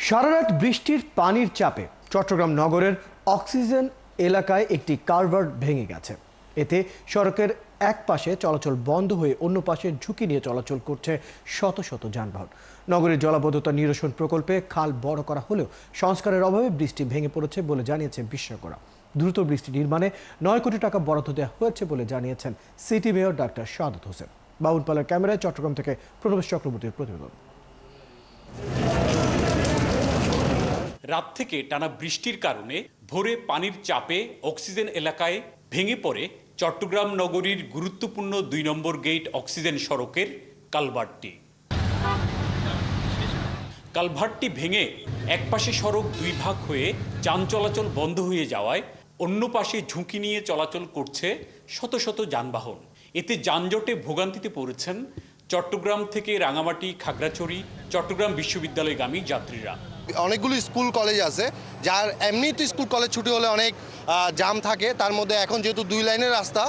সারারাত বৃষ্টির পানির চাপে চট্টগ্রাম নগরের অক্সিজেন এলাকায় একটি কালভার্ট ভেঙে গেছে। এতে সড়কের এক পাশে চলাচল বন্ধ হয়ে অন্য পাশে ঝুঁকি নিয়ে চলাচল করছে শত শত যানবাহন। নগরের জলাবদ্ধতা নিরসন প্রকল্পে খাল বড় করা হলেও সংস্কারের অভাবে বৃষ্টি ভেঙে পড়েছে বলে জানিয়েছে বিশেষজ্ঞরা। দ্রুত বৃষ্টি নির্মাণে 9 কোটি টাকা বরাদ্দ দেওয়া হয়েছে বলে জানিয়েছেন city mayor doctor Shahadat Hossain. বাউন পালের ক্যামেরায় চট্টগ্রাম থেকে প্রণবেশ চক্রবর্তীর প্রতিবেদন। রাত থেকে টানা বৃষ্টির কারণে ভোরে পানির চাপে অক্সিজেন এলাকায় ভেঙে পড়ে চট্টগ্রাম নগরীর গুরুত্বপূর্ণ 2 নম্বর গেট অক্সিজেন সড়কের কালভার্টটি ভেঙে একপাশে সড়ক 2 ভাগ হয়ে যান চলাচল বন্ধ হয়ে যাওয়ায় অন্য পাশে ঝুঁকি নিয়ে চলাচল করছে শত শত যানবাহন। এতে যানজটে ভোগান্তিতে পড়েছেন চট্টগ্রাম থেকে রাঙামাটি, খাগড়াছড়ি, চট্টগ্রাম বিশ্ববিদ্যালয়গামী যাত্রীরা। অনেকগুলো স্কুল কলেজ আছে, যার এমনি তো স্কুল কলেজ ছুটি হলে অনেক জাম থাকে। তার মধ্যে এখন যেহেতু 2 লাইনের রাস্তা,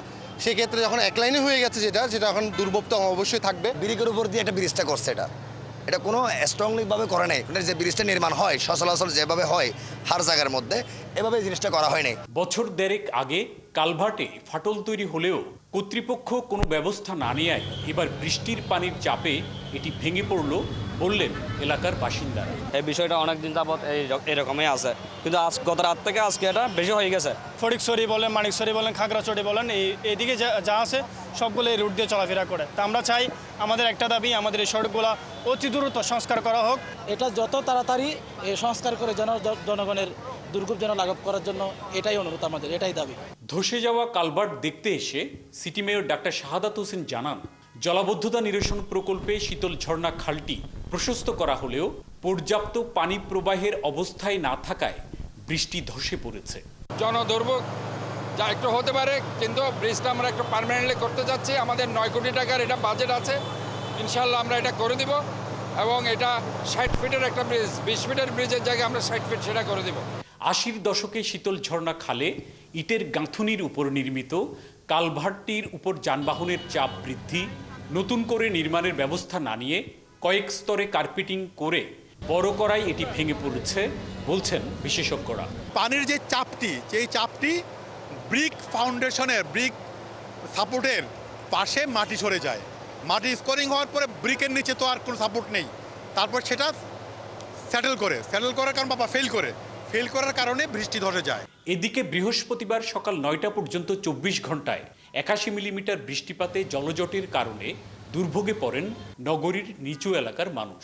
সেক্ষেত্রে যখন 1 লাইনে হয়ে গেছে যেটা এখন দুর্ভোগ তো অবশ্যই থাকবে। ব্রিজের উপর দিয়ে একটা ব্রিজটা করছে, এটা কোনো স্ট্রংলিভাবে করে নাই। যে ব্রিজটা নির্মাণ হয় সচরাচর যেভাবে হয় হার জায়গার মধ্যে, এভাবে জিনিসটা করা হয়নি। বছর দেড়েক আগে কালভার্টে ফাটল তৈরি হলেও কর্তৃপক্ষ কোনো ব্যবস্থা না নেয়ায় এবার বৃষ্টির পানির চাপে এটি ভেঙে পড়ল বললেন এলাকার বাসিন্দারা। এই বিষয়টা অনেকদিন যাবৎ এরকমই আছে, কিন্তু গত রাত থেকে আজকে এটা বেশি হয়ে গেছে। ফটিকছড়ি বলেন, মানিকছড়ি বলেন, খাগড়াছড়ি বলেন, এইদিকে যা আছে সবগুলো এই রুট দিয়ে চলাফেরা করে। তা আমরা চাই, আমাদের একটা দাবি, আমাদের এই সড়কগুলো অতি দ্রুত সংস্কার করা হোক। এটা যত তাড়াতাড়ি সংস্কার করে জনগণের দুর্ভোগ যেন লাঘব করার জন্য এটাই অনুরোধ, আমাদের এটাই দাবি। ধসে যাওয়া কালভার্ট দেখতে এসে city mayor doctor Shahadat Hossain জানান, জলাবদ্ধতা নিরসন প্রকল্পে শীতল ঝর্ণা খালটি প্রশস্ত করা হলেও পর্যাপ্ত পানি প্রবাহের অবস্থায় না থাকায় বৃষ্টি ধসে পড়েছে। জনদুর্ভোগ যা একটু হতে পারে, কিন্তু ব্রিজটা আমরা একটু পার্মানেন্টলি করতে যাচ্ছি। আমাদের 9 কোটি টাকার এটা বাজেট আছে, ইনশাল্লাহ আমরা এটা করে দিব। এবং এটা 60 ফিটের একটা ব্রিজ, 20 ফিটের ব্রিজের জায়গায় আমরা 60 ফিট সেটা করে দিব। 80-র দশকে শীতল ঝর্ণা খালে ইটের গাঁথুনির উপর নির্মিত কালভার্টটির উপর যানবাহনের চাপ বৃদ্ধি, নতুন করে নির্মাণের ব্যবস্থা না নিয়ে কয়েক স্তরে কার্পেটিং করে বড় করায় এটি ভেঙে পড়েছে বলছেন বিশেষজ্ঞরা। পানির যে চাপটি ব্রিক ফাউন্ডেশনের ব্রিক সাপোর্টের পাশে মাটি সরে যায়। মাটি স্কোরিং হওয়ার পরে ব্রিকের নিচে তো আর কোনো সাপোর্ট নেই, তারপর সেটা সেটেল করার কারণ ফেল করার কারণে বৃষ্টি ধসে যায়। এদিকে বৃহস্পতিবার সকাল 9টা পর্যন্ত 24 ঘন্টায় 81 মিলিমিটার বৃষ্টিপাতে জলজটের কারণে দুর্ভোগে পড়েন নগরীর নিচু এলাকার মানুষ।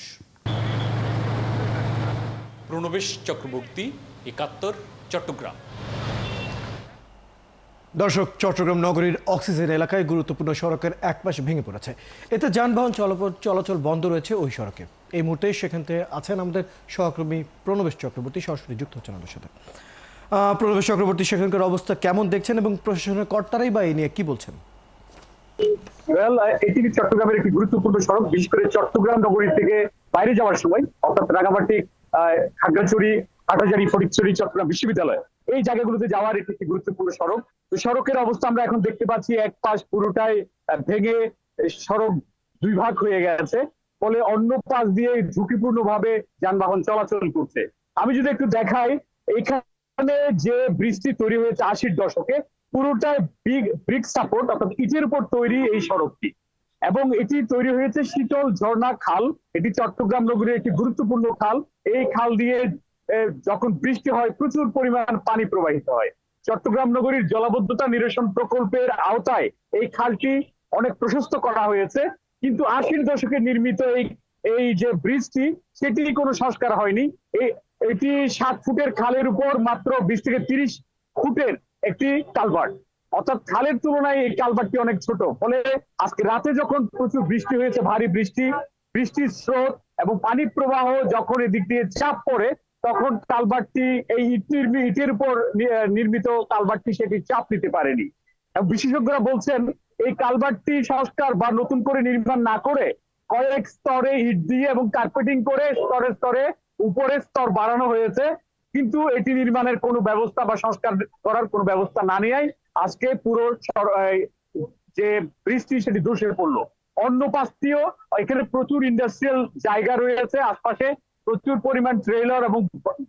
প্রণবেশ চক্রবর্তী, 71, চট্টগ্রাম। দর্শক, চট্টগ্রাম নগরীর অক্সিজেন এলাকায় গুরুত্বপূর্ণ সড়কের এক পাশে ভেঙে পড়েছে। এতে যানবাহন চলাচল বন্ধ রয়েছে ওই সড়কে। এই মুহূর্তে সেখান থেকে আছেন আমাদের সহকর্মী প্রণবেশ চক্রবর্তী, সরাসরি যুক্ত হচ্ছেন আমাদের সাথে। প্রণবেশ চক্রবর্তী, সেখানকার অবস্থা কেমন দেখছেন এবং প্রশাসনের কর্তারাই বা এই নিয়ে কি বলছেন? এটি চট্টগ্রামের একটি গুরুত্বপূর্ণ সড়ক। বিশেষ করে চট্টগ্রাম নগরী থেকে বাইরে যাওয়ার সময়, অর্থাৎ রাঙামাটি, খাগড়াছড়ি, হাটহাজারী, ফটিকছড়ি, চট্টগ্রাম বিশ্ববিদ্যালয়, এই জায়গাগুলোতে যাওয়ার একটি গুরুত্বপূর্ণ সড়ক। তো সড়কের অবস্থা আমরা এখন দেখতে পাচ্ছি, এক পাশ পুরোটাই ভেঙে সড়ক 2 ভাগ হয়ে গেছে, ফলে অন্য পাশ দিয়ে ঝুঁকিপূর্ণ ভাবে যানবাহন চলাচল করছে। আমি যদি একটু দেখাই, এখানে যে ব্রিজটি তৈরি হয়েছে 80-র দশকে, পুরোটাই ব্রিক সাপোর্ট, অর্থাৎ ইটের উপর তৈরি এই সড়কটি, এবং এটি তৈরি হয়েছে শীতল ঝর্ণা খাল। এটি চট্টগ্রাম নগরীর একটি গুরুত্বপূর্ণ খাল। এই খাল দিয়ে যখন বৃষ্টি হয় প্রচুর পরিমাণ পানি প্রবাহিত হয়। চট্টগ্রাম নগরীর জলাবদ্ধতা নিরসন প্রকল্পের আওতায় এই খালটি অনেক প্রশস্ত করা হয়েছে, কিন্তু 80-র দশকে নির্মিত এই যে ব্রিজটি, সেটি কোনো সংস্কার হয়নি। এটি 7 ফুটের খালের উপর মাত্র 20 থেকে 30 ফুটের একটি কালভার্ট, অর্থাৎ খালের তুলনায় এই কালভার্টটি অনেক ছোট। ফলে আজকে রাতে যখন প্রচুর বৃষ্টি হয়েছে, ভারী বৃষ্টির স্রোত এবং পানি প্রবাহ যখন এদিক দিয়ে চাপ পড়ে, তখন কালভার্টটি এই ইটের উপর নির্মিত কালভার্টটি সেটি চাপ নিতে পারেনি। বিশেষজ্ঞরা বলছেন, এই কালভার্টটি সংস্কার বা নতুন করে নির্মাণ না করে কয়েক স্তরে ইট দিয়ে এবং কার্পেটিং করে স্তরে স্তরে উপরের স্তর বাড়ানো হয়েছে, কিন্তু এটি নির্মাণের কোনো ব্যবস্থা বা সংস্কার করার কোনো ব্যবস্থা না নেয় আজকে পুরো যে বৃষ্টি সেটি ধসে পড়লো। অন্য পাশ দিয়েও এখানে প্রচুর ইন্ডাস্ট্রিয়াল জায়গা রয়েছে আশপাশে, প্রচুর পরিমাণ ট্রেলার এবং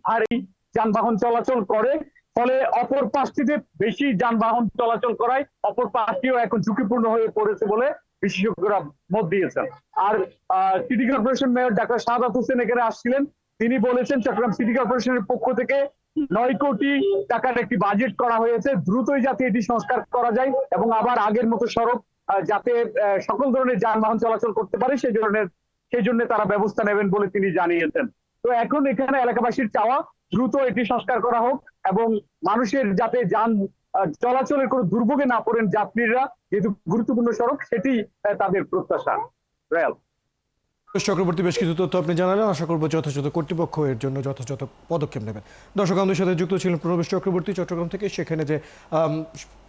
ভারী যানবাহন চলাচল করে, ফলে অপর পাশটিতে বেশি যানবাহন চলাচল করায় অপর পাশটিও এখন ঝুঁকিপূর্ণ হয়ে পড়েছে বলে বিশেষজ্ঞরা মত দিয়েছেন। আর city corporation mayor doctor Sadat Hossain এখানে আসছিলেন, তিনি বলেছেন চট্টগ্রাম সিটি কর্পোরেশনের পক্ষ থেকে 9 কোটি টাকার একটি বাজেট করা হয়েছে, দ্রুতই যাতে এটি সংস্কার করা যায় এবং আবার আগের মতো সড়ক যাতে সকল ধরনের যানবাহন চলাচল করতে পারে সেই জন্য তারা ব্যবস্থা নেবেন বলে তিনি জানিয়েছেন। তো এখন এখানে এলাকাবাসীর চাওয়া দ্রুত এটি সংস্কার করা হোক এবং মানুষের যাতে যান চলাচলের কোনো দুর্ভোগে না পড়েন যাত্রীরা, যেহেতু গুরুত্বপূর্ণ সড়ক, সেটি তাদের প্রত্যাশা। রেল চক্রবর্তী বেশ কিছু তথ্য আপনি জানালেন, আশা করবো যথাযথ কর্তৃপক্ষ এর জন্য যথাযথ পদক্ষেপ নেবেন। দর্শক আমাদের সাথে যুক্ত ছিলেন প্রবেশ চক্রবর্তী চট্টগ্রাম থেকে। সেখানে যে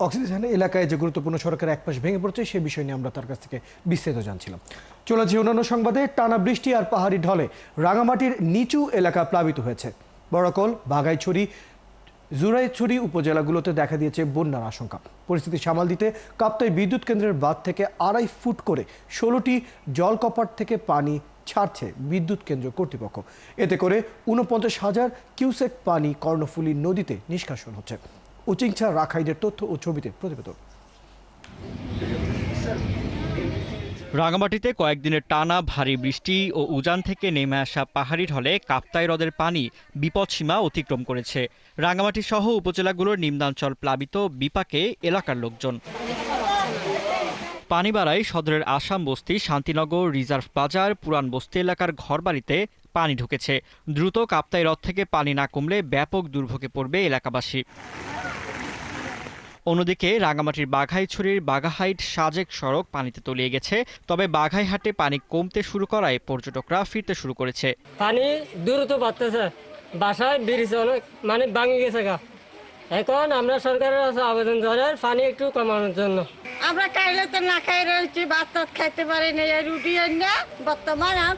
অক্সিজেন এলাকায় যে গুরুত্বপূর্ণ সড়কের এক পাশ ভেঙে পড়ছে সে বিষয় নিয়ে আমরা তার কাছ থেকে বিস্তারিত জানছিলাম। চলে যাচ্ছি অন্যান্য সংবাদে। টানা বৃষ্টি আর পাহাড়ি ঢলে রাঙামাটির নিচু এলাকা প্লাবিত হয়েছে। বড়কল, বাঘাইছড়ি, জুরাইছড়ি উপজেলাগুলোতে দেখা দিয়েছে বন্যার আশঙ্কা। পরিস্থিতি সামাল দিতে কাপ্তাই বিদ্যুৎ কেন্দ্রের বাঁধ থেকে 2.5 ফুট করে 16টি জলকপাট থেকে পানি ছাড়ছে বিদ্যুৎ কেন্দ্র কর্তৃপক্ষ। এতে করে 49,000 কিউসেক পানি কর্ণফুলী নদীতে নিষ্কাশন হচ্ছে। উচিংছা রাখাইনের তথ্য ও ছবিতে প্রতিবেদন। রাঙামাটিতে কয়েকদিনের টানা ভারী বৃষ্টি ও উজান থেকে নেমে আসা পাহাড়ি ঢলে কাপ্তাই হ্রদের পানি বিপদসীমা অতিক্রম করেছে। রাঙামাটি সহ উপজেলাগুলোর নিম্নাঞ্চল প্লাবিত, বিপাকে এলাকার লোকজন। পানি বাড়ায় সদরের আসাম বস্তি, শান্তিনগর, রিজার্ভ বাজার, পুরান বস্তি এলাকার ঘরবাড়িতে পানি ঢুকেছে। দ্রুত কাপ্তাই হ্রদ থেকে পানি না কমলে ব্যাপক দুর্ভোগে পড়বে এলাকাবাসী। অন্যদিকে রাঙামাটির বাঘাইছড়ির বাঘাহাইট সাজেক সড়ক পানিতে তলিয়ে গেছে। তবে বাঘাইহাটে পানি কমতে শুরু করায় পর্যটকরা ফিরতে শুরু করেছে। পানি দ্রুত বাড়তেছে, বাসায় ব্রিজ অনেক মানে ভাঙে গেছে গা। এখন আমরা সরকারের কাছে আবেদন জানাই পানি একটু কমানোর জন্য। আমরা খাইলে তো না খাই রয়েছি, ভাত টাত খাইতে পারি না, রুটি না বর্তমান আর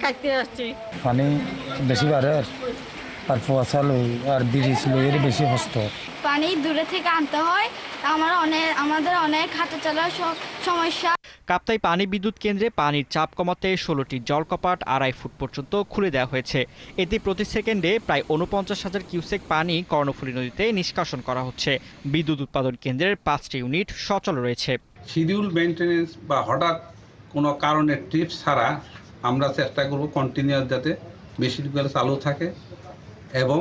খাইতে আসছি। পানি বেশি বাড়ে আর ফসল আর ব্রিজ লইয়ের বেশি হস্ত। পানি দূরে থেকে আনতে হয়, আমাদের অনেক হাঁটা চলার সমস্যা। কাপ্তাই পানি বিদ্যুৎ কেন্দ্রে পানির চাপ কমাতে 16টি জলকপাট 2.5 ফুট পর্যন্ত খুলে দেওয়া হয়েছে। এতে প্রতি সেকেন্ডে প্রায় 49,000 কিউসেক পানি কর্ণফুলী নদীতে নিষ্কাশন করা হচ্ছে। বিদ্যুৎ উৎপাদন কেন্দ্রের 5টি ইউনিট সচল রয়েছে। শিডিউল মেইনটেনেন্স বা হঠাৎ কোনো কারণে ট্রিপ ছাড়া আমরা চেষ্টা করব কন্টিনিউয়াস যাতে মেশিনগুলো চালু থাকে এবং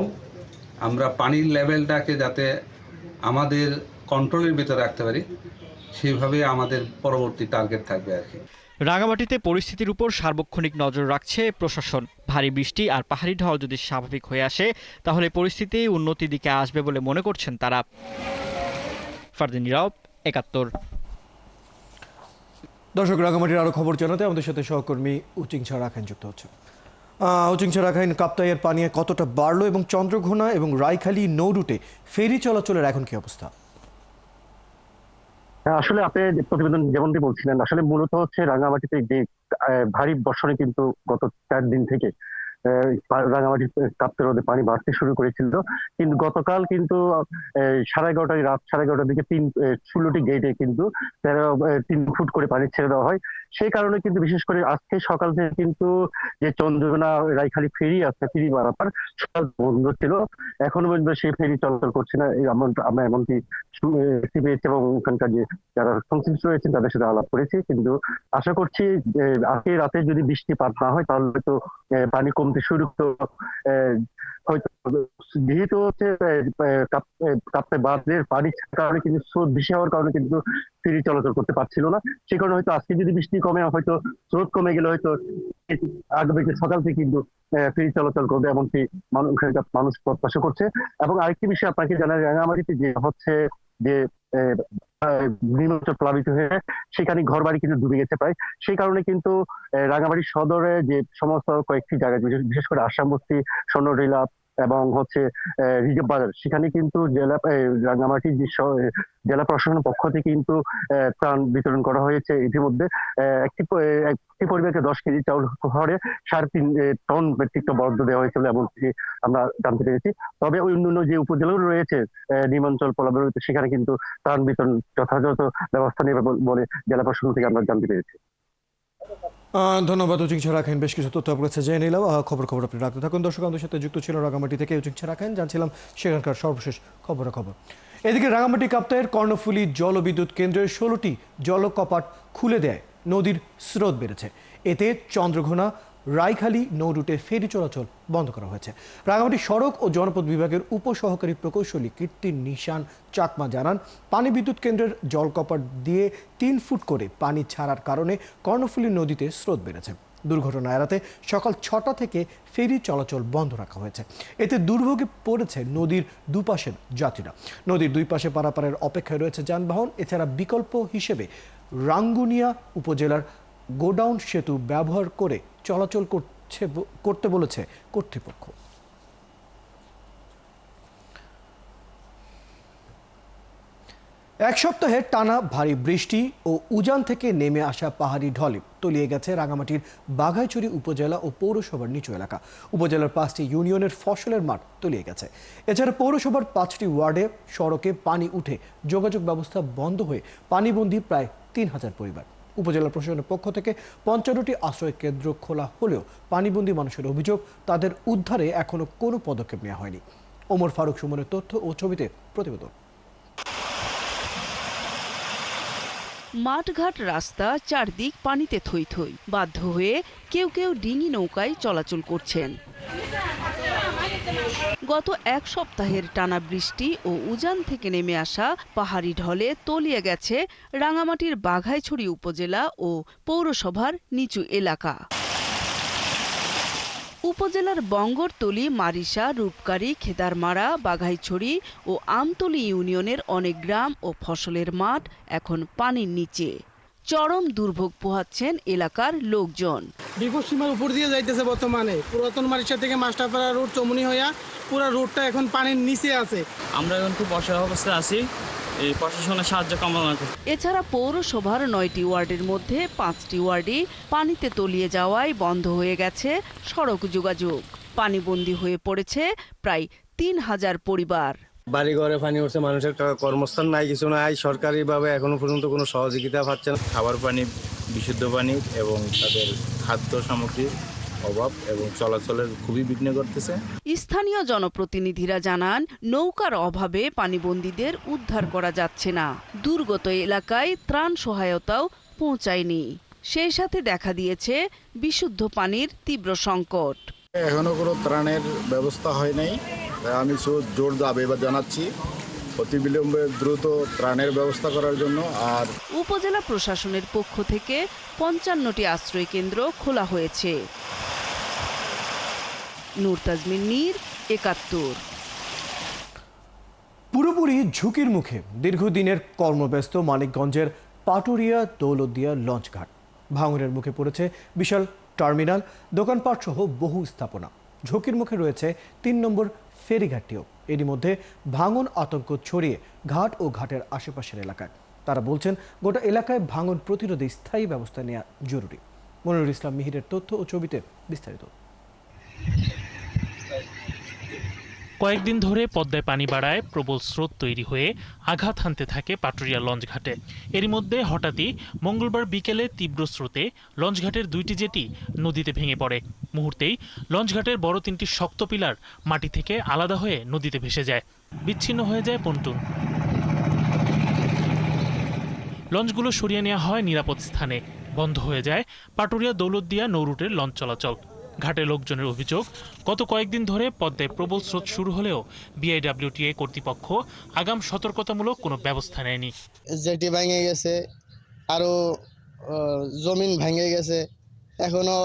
আমরা পানির লেভেলটাকে যাতে আমাদের কন্ট্রোলের ভিতরে রাখতে পারি, সেইভাবে আমাদের পরবর্তী টার্গেট থাকবে আর কি। রাঙামাটিতে পরিস্থিতির উপর সার্বক্ষণিক নজর রাখছে প্রশাসন। ভারী বৃষ্টি আর পাহাড়ি ঢল যদি স্বাভাবিক হয়ে আসে তাহলে পরিস্থিতি উন্নতির দিকে আসবে বলে মনে করছেন তারা। ফারদিন নীরব, 71। দর্শক, রাঙামাটির আরো খবর জানাতে আমাদের সাথে সহকর্মী উচিংছা রাখাইন যুক্ত হচ্ছে। উচিংছা রাখাইন, কাপ্তাইয়ের পানি কতটা বাড়লো এবং চন্দ্রঘোনা এবং রায়খালী নৌ রুটে ফেরি চলাচলের এখন কি অবস্থা? আসলে আপনি প্রতিবেদন যেমনটি বলছিলেন, আসলে মূলত হচ্ছে রাঙামাটিতে যে ভারী বর্ষণে কিন্তু গত 4 দিন থেকে রাঙামাটি কাপ্তাই হ্রদে পানি বাড়তে শুরু করেছিল। কিন্তু গতকাল কিন্তু রাত 11:30 দিকে 16টি গেটে কিন্তু 3 ফুট করে পানি ছেড়ে দেওয়া হয়। সেই কারণে কিন্তু বিশেষ করে আজকে সকাল থেকে কিন্তু যে চন্দ্রঘোনা রায়খালী ফেরি আছে, ফেরি পারাপার সকাল বন্ধ ছিল। এখনো পর্যন্ত সেই ফেরি চলাচল করছে না, আমরা এমনকি পেয়েছি এবং ওখানকার যে যারা সংশ্লিষ্ট রয়েছেন তাদের সাথে আলাপ করেছি। কিন্তু আশা করছি আজকে রাতে যদি বৃষ্টিপাত না হয় তাহলে তো পানি কমতে শুরু হয়তো, যেহেতু হচ্ছে কাপ্তাই বাঁধের পানি কারণে কিন্তু স্রোত বেশি হওয়ার কারণে কিন্তু ফেরি চলাচল করতে পারছিল না। সে কারণে হয়তো আজকে যদি বৃষ্টি কমে, হয়তো স্রোত কমে গেলে হয়তো আগামী সকাল থেকে কিন্তু ফেরি চলাচল করবে এমনকি মানুষ প্রত্যাশা করছে। এবং আরেকটি বিষয় আপনাকে জানাই, রাঙামাটিতে যে হচ্ছে যে নিম্নাঞ্চল প্লাবিত হয়ে সেখানে ঘর বাড়ি কিন্তু ডুবে গেছে প্রায়। সেই কারণে কিন্তু রাঙামাটি সদরে যে সমস্ত কয়েকটি জায়গায় বিশেষ করে আসাম বস্তি, স্বর্ণরেলা এবং হচ্ছে রিজার্ভ বাজার, সেখানে কিন্তু রাঙামাটি যে জেলা প্রশাসনের পক্ষ থেকে কিন্তু ত্রাণ বিতরণ করা হয়েছে। ইতিমধ্যে একটি পরিবারকে 10 কেজি চাউল হরে 3.5 টন ব্যক্তিত্ব বরাদ্দ দেওয়া হয়েছিল এমনকি আমরা জানতে পেরেছি। তবে অন্যান্য যে উপজেলাগুলো রয়েছে নিম্নাঞ্চল প্লাবিত, সেখানে কিন্তু ত্রাণ বিতরণ যথাযথ ব্যবস্থা নেবে বলে জেলা প্রশাসন থেকে আমরা জানতে পেরেছি। ধন্যবাদ উচিংছা রাখেন। বেশ কিছু তথ্য আপনার কাছে জেনে নিলাম। খবর আপনি রাখতে থাকুন। দর্শক আমাদের সাথে যুক্ত ছিল রাঙামাটি থেকে উচিংছা রাখেন, জানছিলাম সেখানকার সর্বশেষ খবর। এদিকে রাঙামাটি কাপ্তাইয়ের কর্ণফুলী জলবিদ্যুৎ কেন্দ্রের 16টি জলকপাট খুলে দেয় নদীর স্রোত বেড়েছে। এতে চন্দ্রঘোনা রায়খালী নৌ রুটে ফেরি চলাচল বন্ধ করা হয়েছে। রাঙামাটি সড়ক ও জনপথ বিভাগের উপসহকারী প্রকৌশলী কীর্তি নিশান চাকমা জানান, পানি বিদ্যুৎ কেন্দ্রের জলকপাট দিয়ে 3 ফুট করে পানি ছাড়ার কারণে কর্ণফুলী নদীতে স্রোত বেড়েছে। দুর্ঘটনা এড়াতে সকাল 6টা থেকে ফেরি চলাচল বন্ধ রাখা হয়েছে। এতে দুর্ভোগে পড়েছে নদীর দুপাশের যাত্রীরা। নদীর দুই পাশে পারাপারের অপেক্ষায় রয়েছে যানবাহন। এছাড়া বিকল্প হিসেবে রাঙ্গুনিয়া উপজেলার গোডাউন সেতু ব্যবহার করে চলাচল করতে বলেছে কর্তৃপক্ষ। এক সপ্তাহে টানা ভারী বৃষ্টি ও উজান থেকে নেমে আসা পাহাড়ি ঢলে তলিয়ে গেছে রাঙামাটির বাঘাইছড়ি উপজেলা ও পৌরসভার নিচু এলাকা। উপজেলার 5টি ইউনিয়নের ফসলের মাঠ তলিয়ে গেছে। এছাড়া পৌরসভার 5টি ওয়ার্ডে সড়কে পানি উঠে যোগাযোগ ব্যবস্থা বন্ধ হয়ে পানিবন্দী প্রায় 3000 পরিবার। উপজেলা প্রশাসনের পক্ষ থেকে 55টি আশ্রয় কেন্দ্র খোলা হলেও পানিবন্দী মানুষের অভিযোগ, তাদের উদ্ধারে এখনো কোনো পদক্ষেপ নেওয়া হয়নি। ওমর ফারুক সুমনের তথ্য ও ছবিতে প্রতিবেদন। মাঠঘাট রাস্তা চারদিক পানিতে থই থই। বাধ্য হয়ে কেউ কেউ ডিঙি নৌকায় চলাচল করছেন। গত এক সপ্তাহের টানা বৃষ্টি ও উজান থেকে নেমে আসা পাহাড়ি ঢলে তলিয়ে গেছে রাঙামাটির বাঘাইছড়ি উপজেলা ও পৌরসভার নিচু এলাকা। উপজেলার বঙ্গরতলি, মারিশা, রূপকারী, খেদারমারা, বাঘাইছড়ি ও আমতলী ইউনিয়নের অনেক গ্রাম ও ফসলের মাঠ এখন পানির নিচে। চরম দুর্ভোগ পোহাচ্ছেন এলাকার লোকজন। বিপদ সীমার উপর দিয়ে যাইতেছে বর্তমানে। পুরাতন মারিশা থেকে মাস্টারপাড়া রোড চমুনি হইয়া পুরো রোডটা এখন পানির নিচে আছে। আমরা এখন খুব অসহায় অবস্থায় আছি, এই প্রশাসনের সাহায্য কামনা করি। এছাড়া পৌরসভার 9টি ওয়ার্ডের মধ্যে 5টি ওয়ার্ডই পানিতে তলিয়ে যাওয়ায় বন্ধ হয়ে গেছে সড়ক যোগাযোগ। পানিবন্দী হয়ে পড়েছে প্রায় 3000 পরিবার। বাড়ি ঘরে পানি উঠছে, মানুষের কর্মস্থান নাই, কিছু নাই। সরকারিভাবে এখনো পর্যন্ত কোনো সহযোগিতা পাচ্ছে না। খাবার পানি, বিশুদ্ধ পানি এবং তাদের খাদ্য সামগ্রীর অভাব এবং চলাচলের খুবই বিঘ্ন করতেছে। স্থানীয় জনপ্রতিনিধিরা জানান, নৌকার অভাবে পানিবন্দীদের উদ্ধার করা যাচ্ছে না। দুর্গত এলাকায় ত্রাণ সহায়তাও পৌঁছায়নি। সেই সাথে দেখা দিয়েছে বিশুদ্ধ পানির তীব্র সংকট। এখনো কোনো ত্রাণের ব্যবস্থা হয় নাই। আমি জোর দাবি জানাচ্ছি অতিবিলম্বে দ্রুত ত্রাণের ব্যবস্থা করার জন্য। আর উপজেলা প্রশাসনের পক্ষ থেকে 55টি আশ্রয় কেন্দ্র খোলা হয়েছে। নূর তাজমিন নীর, 71। পুরোপুরি ঝুঁকির মুখে দীর্ঘদিনের কর্মব্যস্ত মানিকগঞ্জের পাটুরিয়া দৌলতদিয়া লঞ্চঘাট। ভাঙনের মুখে পড়েছে বিশাল টার্মিনাল, দোকানপাট সহ বহু স্থাপনা। ঝুঁকির মুখে রয়েছে 3 নম্বর ফেরিঘাটটিও। এরই মধ্যে ভাঙন আতঙ্ক ছড়িয়ে ঘাট ও ঘাটের আশেপাশের এলাকায়। তারা বলছেন, গোটা এলাকায় ভাঙন প্রতিরোধে স্থায়ী ব্যবস্থা নেওয়া জরুরি। মনিরুল ইসলাম মিহিরের তথ্য ও ছবিতে বিস্তারিত। কয়েকদিন ধরে পদ্মায় পানি বাড়ায় প্রবল স্রোত তৈরি হয়ে আঘাত হানতে থাকে পাটুরিয়া লঞ্চঘাটে। এরই মধ্যে হঠাৎই মঙ্গলবার বিকেলে তীব্র স্রোতে লঞ্চঘাটের 2টি জেটি নদীতে ভেঙে পড়ে। মুহূর্তেই লঞ্চঘাটের বড় 3টি শক্ত পিলার মাটি থেকে আলাদা হয়ে নদীতে ভেসে যায়। বিচ্ছিন্ন হয়ে যায় পন্টুন। লঞ্চগুলো সরিয়ে নেওয়া হয় নিরাপদ স্থানে। বন্ধ হয়ে যায় পাটুরিয়া দৌলতদিয়া নৌরুটের লঞ্চ চলাচল। ঘাটের লোকজনের অভিযোগ, গত কয়েকদিন ধরে পদ্মায় প্রবল স্রোত শুরু হলেও বিআইডব্লিউটিএ কর্তৃপক্ষ আগাম সতর্কতামূলক কোনো ব্যবস্থা নেয়নি। জেটি ভেঙে গেছে, আরো জমিন ভেঙে গেছে। এখনো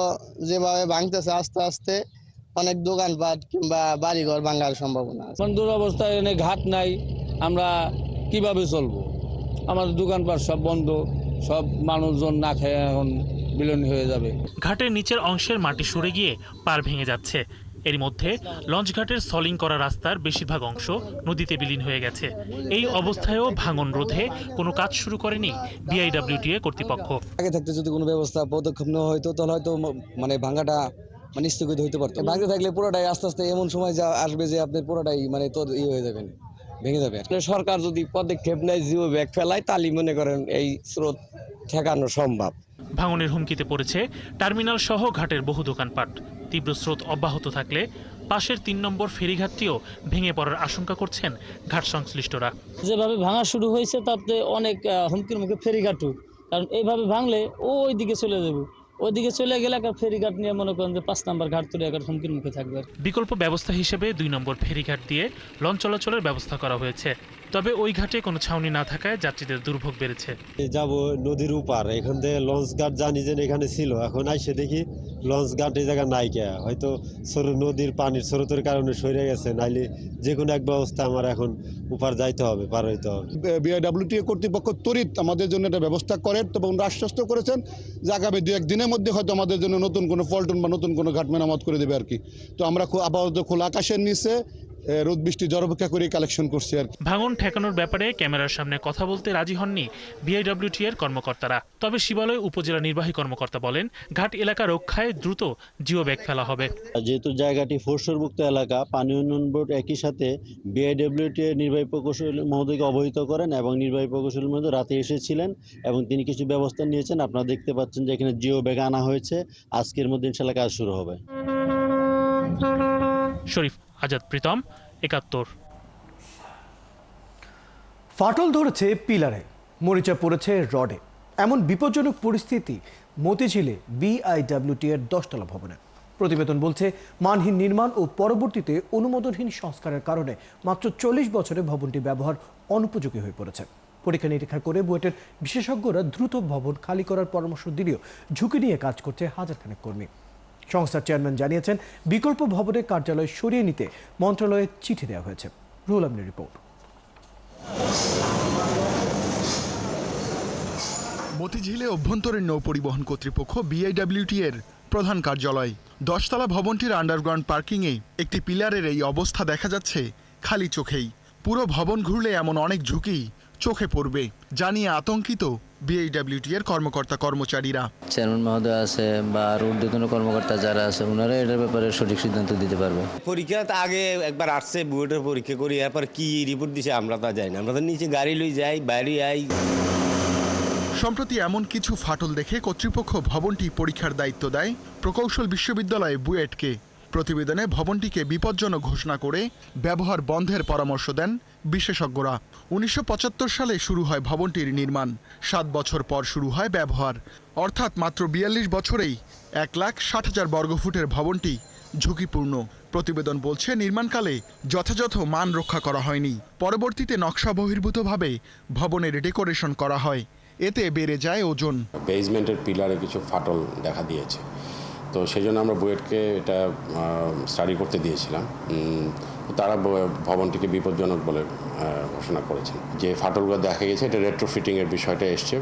যেভাবে ভাঙতেছে আস্তে আস্তে অনেক দোকানপাট কিংবা বাড়িঘর ভাঙার সম্ভাবনা আছে। দুরবস্থায় এনে ঘাট নাই, আমরা কিভাবে চলবো? আমাদের দোকানপাট সব বন্ধ, সব মানুষজন না খেয়ে এখন বিলীন হয়ে যাবে। ঘাটের নিচের অংশের মাটি সরে গিয়ে পার ভেঙে যাচ্ছে। এর মধ্যে লঞ্চঘাটের সলিং করা রাস্তার বেশিরভাগ অংশ নদীতে বিলীন হয়ে গেছে। এই অবস্থায়ও ভাঙন রোধে কোনো কাজ শুরু করেনি বিআইডব্লিউটিএ কর্তৃপক্ষ। আগে থাকতে যদি কোনো ব্যবস্থা পদক্ষেপ নেওয়া হয়তো তাহলে হয়তো ভাঙাটা স্থগিত হইতে পারতো। ভাঙতে থাকলে পুরোটাই আস্তে আস্তে এমন সময় যা আসবে যে আপনি পুরোটাই হয়ে যাবেন, ভেঙে যাবে। সরকার যদি পদক্ষেপ নেয়, জিও ব্যাগ ফেলায়, তাহলে মনে করেন এই স্রোত ঠেকানো সম্ভব। ভাঙনের হুমকিতে পড়েছে টার্মিনাল সহ ঘাটের বহু দোকানপাট। তীব্র স্রোত অব্যাহত থাকলে পাশের ৩ নম্বর ফেরিঘাটটিও ভেঙে পড়ার আশঙ্কা করছেন ঘাট সংশ্লিষ্টরা। যেভাবে ভাঙা শুরু হয়েছে তাতে অনেক হুমকির মুখে ফেরিঘাটও, কারণ এইভাবে ভাঙলে ওই দিকে চলে যাবে, ওইদিকে চলে গেলে একটা ফেরিঘাট নিয়ে মনে করেন যে ৫ নম্বর ঘাট তুলে একটা হুমকির মুখে থাকবে। বিকল্প ব্যবস্থা হিসেবে ২ নম্বর ফেরিঘাট দিয়ে লঞ্চ চলাচলের ব্যবস্থা করা হয়েছে। তবে ওই ঘাটে কোনো ছাউনি না থাকায় যাত্রীদের দুর্ভোগ বেড়েছে। যাব নদীর উপার, এখান থেকে লঞ্চ ঘাট জানি যে এখানে ছিল, এখন আইসে দেখি লঞ্চ ঘাট এই জায়গা নাই কে, হয়তো নদীর পানির স্রোতের কারণে সরে গেছে, নাইলে যে কোনো এক ব্যবস্থা আমার এখন উপার যাইতে হবে, পার হইতে হবে। বিআইডব্লিউটিএ কর্তৃপক্ষ ত্বরিত আমাদের জন্য একটা ব্যবস্থা করেন এবং আশ্বস্ত করেছেন যে আগামী ২-১ দিনের মধ্যে হয়তো আমাদের জন্য নতুন কোনো পল্টন বা নতুন কোনো ঘাট মেরামত করে দেবে আর কি। তো আমরা আপাতত খোলা আকাশের নিচে রোদ বৃষ্টি ঝড় অপেক্ষা করে কালেকশন করছি আর কি। ভাঙন ঠেকানোর ব্যাপারে ক্যামেরার সামনে কথা বলতে রাজি হননি বিআইডব্লিউটি এর কর্মকর্তারা। তবে শিবালয় উপজেলা নির্বাহী কর্মকর্তা বলেন, ঘাট এলাকা রক্ষায় দ্রুত জিও ব্যাগ ফেলা হবে। যেহেতু জায়গাটি ফোরশোরমুক্ত এলাকা, পানি উন্নয়ন বোর্ড একই সাথে বিআইডব্লিউটি এর নির্বাহী প্রকৌশলী মহোদয়কে অবহিত করেন এবং নির্বাহী প্রকৌশলী মহোদয় রাতে এসেছিলেন এবং তিনি কিছু ব্যবস্থা নিয়েছেন। আপনারা দেখতে পাচ্ছেন যে এখানে জিও ব্যাগ আনা হয়েছে, আজকের মধ্যে ইনশাআল্লাহ কাজ শুরু হবে। শরীফ আজাদ প্রীতম, ৭১। ফাটল ধরেছে পিলারে, মরিচা পড়েছে রডে। এমন বিপজ্জনক পরিস্থিতি মতিঝিলে বিআইডব্লিউটি এর 10তলা ভবনে। প্রতিবেদন বলছে, মানহীন নির্মাণ ও পরবর্তীতে অনুমোদনহীন সংস্কারের কারণে মাত্র 40 বছরে ভবনটি ব্যবহার অনুপযোগী হয়ে পড়েছে। পরীক্ষা নিরীক্ষা করে বুয়েটের বিশেষজ্ঞরা দ্রুত ভবন খালি করার পরামর্শ দিলেও ঝুঁকি নিয়ে কাজ করছে হাজারখানেক কর্মী। সংস্থার চেয়ারম্যান জানিয়েছেন, বিকল্প ভবনে কার্যালয় সরিয়ে নিতে মন্ত্রণালয়ে চিঠি দেওয়া হয়েছে। রুহুল আমিনের রিপোর্ট। মতিঝিলে অভ্যন্তরীণ নৌ পরিবহন কর্তৃপক্ষ বিআইডব্লিউটি এর প্রধান কার্যালয়। 10তলা ভবনটির আন্ডারগ্রাউন্ড পার্কিংয়ে একটি পিলারের এই অবস্থা দেখা যাচ্ছে খালি চোখেই। পুরো ভবন ঘুরলে এমন অনেক ঝুঁকি চোখে পড়বে জানিয়ে আতঙ্কিত বিআইডব্লিউটি এর কর্মকর্তা কর্মচারীরা। চেয়ারম্যান মহোদয় আছে বা ঊর্ধ্বতন কর্মকর্তা যারা আছে, ওনারা এটার ব্যাপারে সঠিক সিদ্ধান্ত দিতে পারবে। পরীক্ষা আগে একবার আসছে, বুয়েটের পরীক্ষা করি, এরপর কি রিপোর্ট দিছে আমরা তা যাই না, আমরা তো নিচে গাড়ি লই যাই, বাইরে আই। সম্প্রতি এমন কিছু ফাটল দেখে কর্তৃপক্ষ ভবনটি পরীক্ষার দায়িত্ব দেয় প্রকৌশল বিশ্ববিদ্যালয় বুয়েটকে। প্রতিবেদনে ভবনটিকে বিপজ্জনক ঘোষণা করে ব্যবহার বন্ধের পরামর্শ দেন বিশেষজ্ঞরা। ১৯৭৫ সালে শুরু হয় ভবনটির নির্মাণ, ৭ বছর পর শুরু হয় ব্যবহার, অর্থাৎ মাত্র ৪২ বছরেই ১,৬০,০০০ বর্গফুটের ভবনটি ঝুঁকিপূর্ণ। প্রতিবেদন বলছে, নির্মাণকালে যথাযথ মান রক্ষা করা হয়নি। পরবর্তীতে নকশা বহির্ভূতভাবে ভবনের ডেকোরেশন করা হয়, এতে বেড়ে যায় ওজন। বেসমেন্টের পিলারে কিছু ফাটল দেখা দিয়েছে, তো সেই জন্য আমরা বুয়েটকে এটা স্টাডি করতে দিয়েছিলাম। তারা ভবনটিকে বিপজ্জনক বলে ঘোষণা করেছেন। যে ফাটলগুলো দেখা গেছে, এটা রেট্রোফিটিংয়ের বিষয়টা এসছে,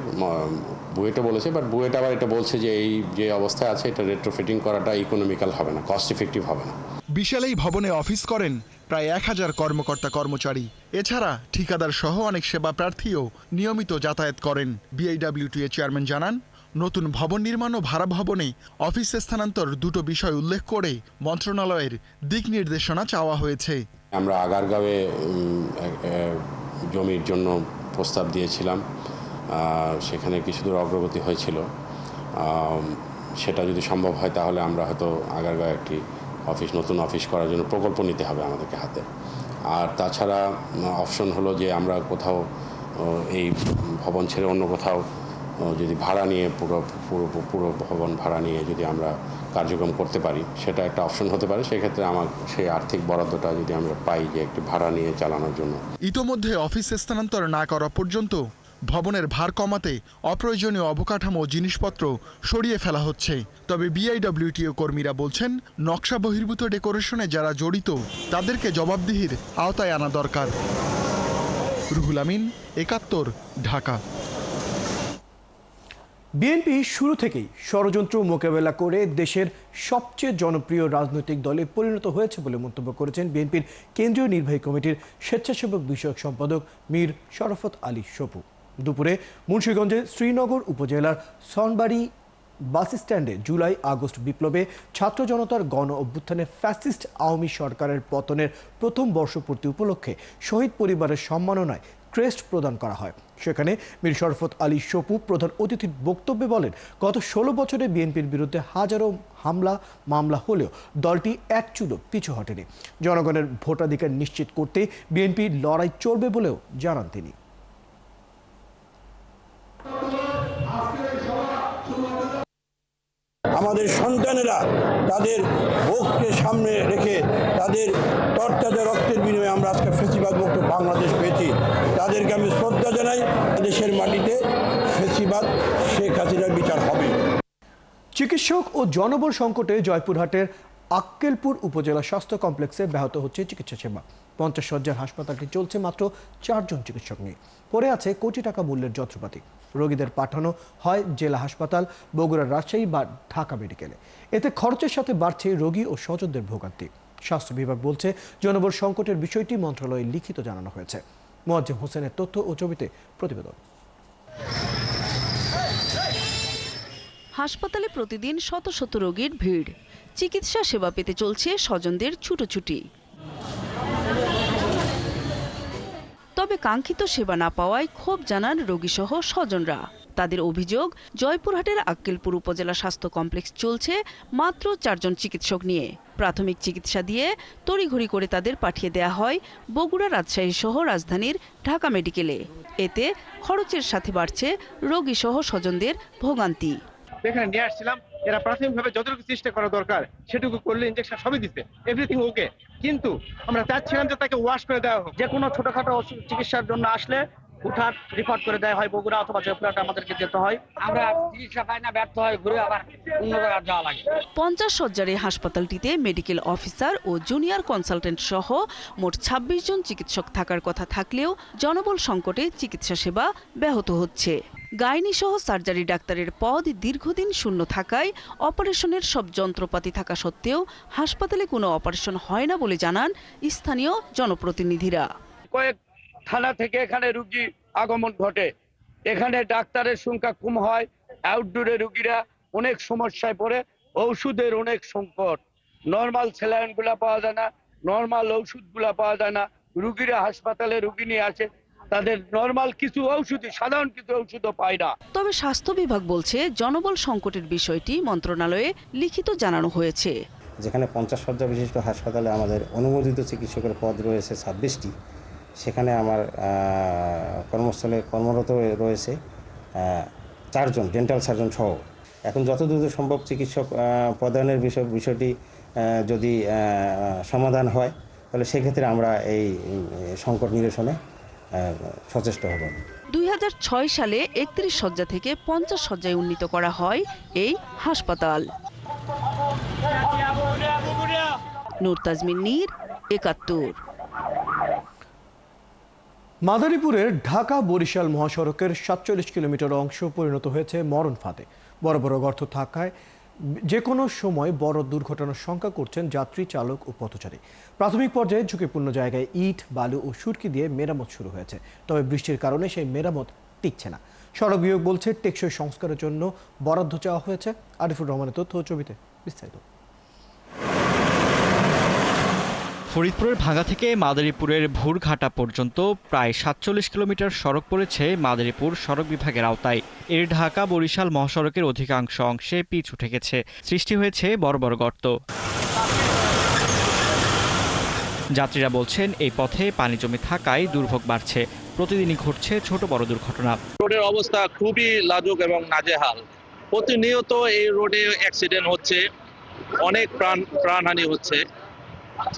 বুয়েটও বলেছে, বাট বুয়েট আবার এটা বলছে যে এই যে অবস্থায় আছে এটা রেট্রোফিটিং করাটা ইকোনমিক্যাল হবে না, কস্ট ইফেক্টিভ হবে না। বিশাল এই ভবনে অফিস করেন প্রায় ১,০০০ কর্মকর্তা কর্মচারী। এছাড়া ঠিকাদার সহ অনেক সেবা প্রার্থীও নিয়মিত যাতায়াত করেন। বিআইডব্লিউটি এর চেয়ারম্যান জানান, নতুন ভবন নির্মাণ ও ভাড়া ভবনে অফিস স্থানান্তর দুটো বিষয় উল্লেখ করে মন্ত্রণালয়ের দিক নির্দেশনা চাওয়া হয়েছে। আমরা আগারগাঁওয়ে জমির জন্য প্রস্তাব দিয়েছিলাম, সেখানে কিছু দূর অগ্রগতি হয়েছিল। সেটা যদি সম্ভব হয় তাহলে আমরা হয়তো আগারগাঁও একটি নতুন অফিস করার জন্য প্রকল্প নিতে হবে আমাদেরকে হাতে। আর তাছাড়া অপশন হলো যে আমরা কোথাও এই ভবন ছেড়ে অন্য কোথাও যদি ভাড়া নিয়ে পুরো ভবন ভাড়া নিয়ে যদি আমরা কার্যক্রম করতে পারি, সেটা একটা অপশন হতে পারে। সেক্ষেত্রে আমার সেই আর্থিক বরাদ্দটা যদি আমরা পাই যে একটি ভাড়া নিয়ে চালানোর জন্য। ইতোমধ্যে অফিস স্থানান্তর না করা পর্যন্ত ভবনের ভার কমাতে অপ্রয়োজনীয় অবকাঠামো জিনিসপত্র সরিয়ে ফেলা হচ্ছে। তবে বিআইডব্লিউটিও কর্মীরা বলছেন, নকশা বহির্ভূত ডেকোরেশনে যারা জড়িত তাদেরকে জবাবদিহির আওতায় আনা দরকার। রুহুল আমিন, ৭১, ঢাকা। বিএনপি শুরু থেকেই ষড়যন্ত্র মোকাবেলা করে দেশের সবচেয়ে জনপ্রিয় রাজনৈতিক দলে পরিণত হয়েছে বলে মন্তব্য করেছেন বিএনপির কেন্দ্রীয় নির্বাহী কমিটির স্বেচ্ছাসেবক বিষয়ক সম্পাদক মীর শরাফত আলী সপু। দুপুরে মুন্সিগঞ্জের শ্রীনগর উপজেলার সনবাড়ি বাস স্ট্যান্ডে জুলাই আগস্ট বিপ্লবে ছাত্র জনতার গণ অভ্যুত্থানে ফ্যাসিস্ট আওয়ামী সরকারের পতনের প্রথম বর্ষপূর্তি উপলক্ষে শহীদ পরিবারের সম্মাননায় ক্রেস্ট প্রদান করা হয়। সেখানে মীর শরফত আলী সপু প্রধান অতিথির বক্তব্যে বলেন, গত 16 বছরে বিএনপির বিরুদ্ধে হাজারো মামলা হলেও দলটি এক চুলো পিছু হটেনি। জনগণের ভোটাধিকার নিশ্চিত করতে বিএনপির লড়াই চলবে বলেও জানান তিনি। আমাদের সন্তানেরা তাদের ভোগকে সামনে রেখে তাদের তরতাজা রক্তের বিনিময়ে আমরা আজকে ফেসিবাদ মুক্ত বাংলাদেশ পেয়েছি। তাদেরকে আমি শ্রদ্ধা জানাই। দেশের মাটিতে ফেসিবাদ শেখ হাসিনার বিচার হবে। চিকিৎসক ও জনবল সংকটে জয়পুরহাটের আক্কেলপুর উপজেলা স্বাস্থ্য কমপ্লেক্সে ব্যাহত হচ্ছে চিকিৎসা সেবা। 50 শয্যার হাসপাতালটি চলছে মাত্র 4 জন চিকিৎসক নিয়ে। পড়ে আছে কোটি টাকা মূল্যের যন্ত্রপাতি। রোগীদের পাঠানো হয় জেলা হাসপাতাল, বগুড়ার, রাজশাহী বা ঢাকা মেডিকেলে। এতে খরচের সাথে বাড়ছে রোগী ও স্বজনদের ভোগান্তি। স্বাস্থ্য বিভাগ বলছে, জনবল সংকটের বিষয়টি মন্ত্রণালয়ে লিখিত জানানো হয়েছে। মোয়াজ্জেম হোসেনের তথ্য ও ছবিতে প্রতিবেদন। হাসপাতালে প্রতিদিন শত শত রোগীর ভিড়। চিকিৎসা সেবা পেতে চলছে স্বজনদের ছুটোছুটি। তবে কাঙ্ক্ষিত সেবা না পাওয়ায় ক্ষোভ জানান রোগীসহ স্বজনরা। তাদের অভিযোগ, জয়পুরহাটের আক্কেলপুর উপজেলা স্বাস্থ্য কমপ্লেক্স চলছে মাত্র 4 জন চিকিৎসক নিয়ে। প্রাথমিক চিকিৎসা দিয়ে তড়িঘড়ি করে তাদের পাঠিয়ে দেয়া হয় বগুড়া, রাজশাহী সহ রাজধানীর ঢাকা মেডিকেলে। এতে খরচের সাথে বাড়ছে রোগীসহ স্বজনদের ভোগান্তি। এখানে নিয়ে আসছিলাম, এরা প্রাথমিকভাবে যতটুকু চেষ্টা করা দরকার সেটুকু করলে, ইনজেকশন সবই দিচ্ছে, এভরিথিং ওকে। কিন্তু আমরা চাচ্ছিলাম যে তাকে ওয়াশ করে দেওয়া হোক। যে কোনো ছোটখাটো চিকিৎসার জন্য আসলে হুটহাট রিপোর্ট করে দেওয়া হয় বগুড়া অথবা জয়পুরহাটে আমাদেরকে যেতে হয়। আমরা চিকিৎসা পাই না, ব্যর্থ হয়, ঘুরে আবার অন্য জায়গায় যাওয়া লাগে। 50 শয্যার এই হাসপাতালটিতে মেডিকেল অফিসার ও জুনিয়র কনসালটেন্ট সহ মোট 26 জন চিকিৎসক থাকার কথা থাকলেও জনবল সংকটে চিকিৎসা সেবা ব্যাহত হচ্ছে। গাইনি সহ সার্জারি ডাক্তারের পদ দীর্ঘদিন শূন্য থাকায় অপারেশনের সব যন্ত্রপাতি থাকা সত্ত্বেও হাসপাতালে কোনো অপারেশন হয় না বলে জানান স্থানীয় জনপ্রতিনিধিরা। কয়েক থানা থেকে এখানে রুগী আগমন ঘটে, এখানে ডাক্তারের সংখ্যা কম হয়, আউটডোরে রুগীরা অনেক সমস্যায় পড়ে, ঔষধের অনেক সংকট, নর্মাল স্যালাইনগুলা পাওয়া যায় না, নর্মাল ওষুধগুলা পাওয়া যায় না। রুগীরা হাসপাতালে রুগী নিয়ে আসে, তাদের নর্মাল কিছু ঔষধ, সাধারণ কিছু ঔষধও পায় না। তবে স্বাস্থ্য বিভাগ বলছে, জনবল সংকটের বিষয়টি মন্ত্রণালয়ে লিখিত জানানো হয়েছে। যেখানে 50 শয্যা বিশিষ্ট হাসপাতালে আমাদের অনুমোদিত চিকিৎসকের পদ রয়েছে 26টি, সেখানে আমার কর্মস্থলে কর্মরত রয়েছে 4 জন ডেন্টাল সার্জন সহ। এখন যত দ্রুত সম্ভব চিকিৎসক প্রদানের বিষয়টি যদি সমাধান হয়, তাহলে সেক্ষেত্রে আমরা এই সংকট নিরসনে সচেষ্ট হব। 2006 সালে 31 শয্যা থেকে 50 শয্যায় উন্নীত করা হয় এই হাসপাতাল। নূর তাজমিন নীর, 71। মাদারীপুরের ঢাকা বরিশাল মহাসড়কের 47 কিলোমিটার অংশ পরিণত হয়েছে মরণ ফাঁদে। বড় বড় গর্ত থাকায় যে কোনো সময় বড় দুর্ঘটনার শঙ্কা করছেন যাত্রী, চালক ও পথচারী। প্রাথমিক পর্যায়ে ঝুঁকিপূর্ণ জায়গায় ইট, বালু ও সুরকি দিয়ে মেরামত শুরু হয়েছে। তবে বৃষ্টির কারণে সেই মেরামত টিকছে না। সড়ক বিভাগ বলছে, টেকসই সংস্কারের জন্য বরাদ্দ চাওয়া হয়েছে। আরিফুর রহমানের তথ্য ও ছবিতে বিস্তারিত। ফরিদপুরের ভাঙ্গা থেকে মাদারীপুরের ভুরঘাটা পর্যন্ত প্রায় 47 কিলোমিটার সড়ক পড়েছে মাদারীপুর সড়ক বিভাগের আওতায়। এর ঢাকা বরিশাল মহাসড়কের অধিকাংশ অংশে পিচ উঠে গেছে, সৃষ্টি হয়েছে বড় বড় গর্ত। যাত্রীরা বলছেন, এই পথে পানি জমে থাকায় দুর্ভোগ বাড়ছে। প্রতিদিনই ঘটছে ছোট বড় দুর্ঘটনা। রোডের অবস্থা খুবই লাজুক এবং নাজেহাল। প্রতিনিয়ত এই রোডে অ্যাক্সিডেন্ট হচ্ছে, অনেক প্রাণহানি হচ্ছে।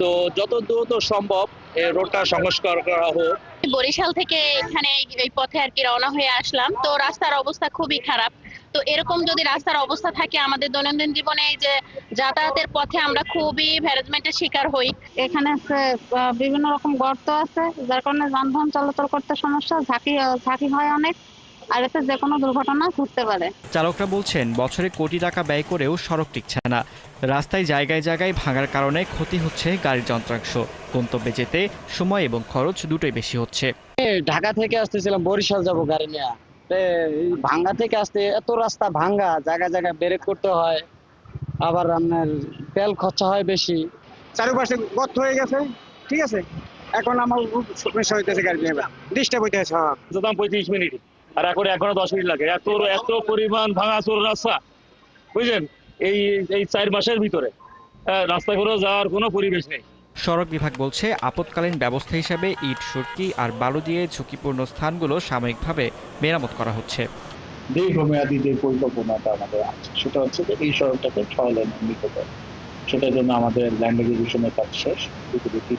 তো যত দ্রুত সম্ভব এই রোডটা সংস্কার করা হোক। বরিশাল থেকে এখানে এই পথে আর কি রওনা হয়ে আসলাম, তো রাস্তার অবস্থা খুবই খারাপ। তো এরকম যদি রাস্তার অবস্থা থাকে, আমাদের দৈনন্দিন জীবনে এই যে যাতায়াতের পথে আমরা খুবই হ্যারাসমেন্টের শিকার হই। এখানে বিভিন্ন রকম গর্ত আছে, যার কারণে যানবাহন চলাচল করতে সমস্যা, ঝাঁকি হয় অনেক, আর এতে যে কোনো দুর্ঘটনা ঘটতে পারে। চালকরা বলছেন, বছরে কোটি টাকা ব্যয় করেও সড়ক টিকছে না। রাস্তায় জায়গায় জায়গায় ভাঙার কারণে ক্ষতি হচ্ছে গাড়ির যন্ত্রাংশ। গন্তব্যে যেতে সময় এবং খরচ দুটোই বেশি হচ্ছে। ঢাকা থেকে আসতেছিলাম, বরিশাল যাব গাড়ি নিয়ে, ভাঙ্গা থেকে আসতে এত রাস্তা ভাঙ্গা, জায়গায় জায়গায় ব্রেক করতে হয়, আবার আপনার তেল খরচা হয় বেশি। চারপাশে গর্ত হয়ে গেছে, ঠিক আছে, এখন আমার সমস্যা হইতেছে গাড়ি নিয়ে ডিস্টার্ব হইতেছে। যেতাম 35 মিনিট আর এখন এখনো 10 মিনিট লাগে। এত পরিমাণ ভাঙাচোর রাস্তা, বুঝলেন, এই 4 মাসের ভিতরে রাস্তা করে যাওয়ার কোনো পরিবেশ নেই। সড়ক বিভাগ বলছে আপৎকালীন ব্যবস্থা হিসেবে ইট, সুরকি আর বালু দিয়ে ঝুঁকিপূর্ণ স্থানগুলো সাময়িকভাবে মেরামত করা হচ্ছে। দীর্ঘমেয়াদী যে পরিকল্পনাটা আমাদের আছে সেটা হচ্ছে যে এই সড়কটাকে 6 লেন উন্নীত করা। সেটার জন্য আমাদের ল্যান্ড এক্সিকিউশনের কাজ শেষ,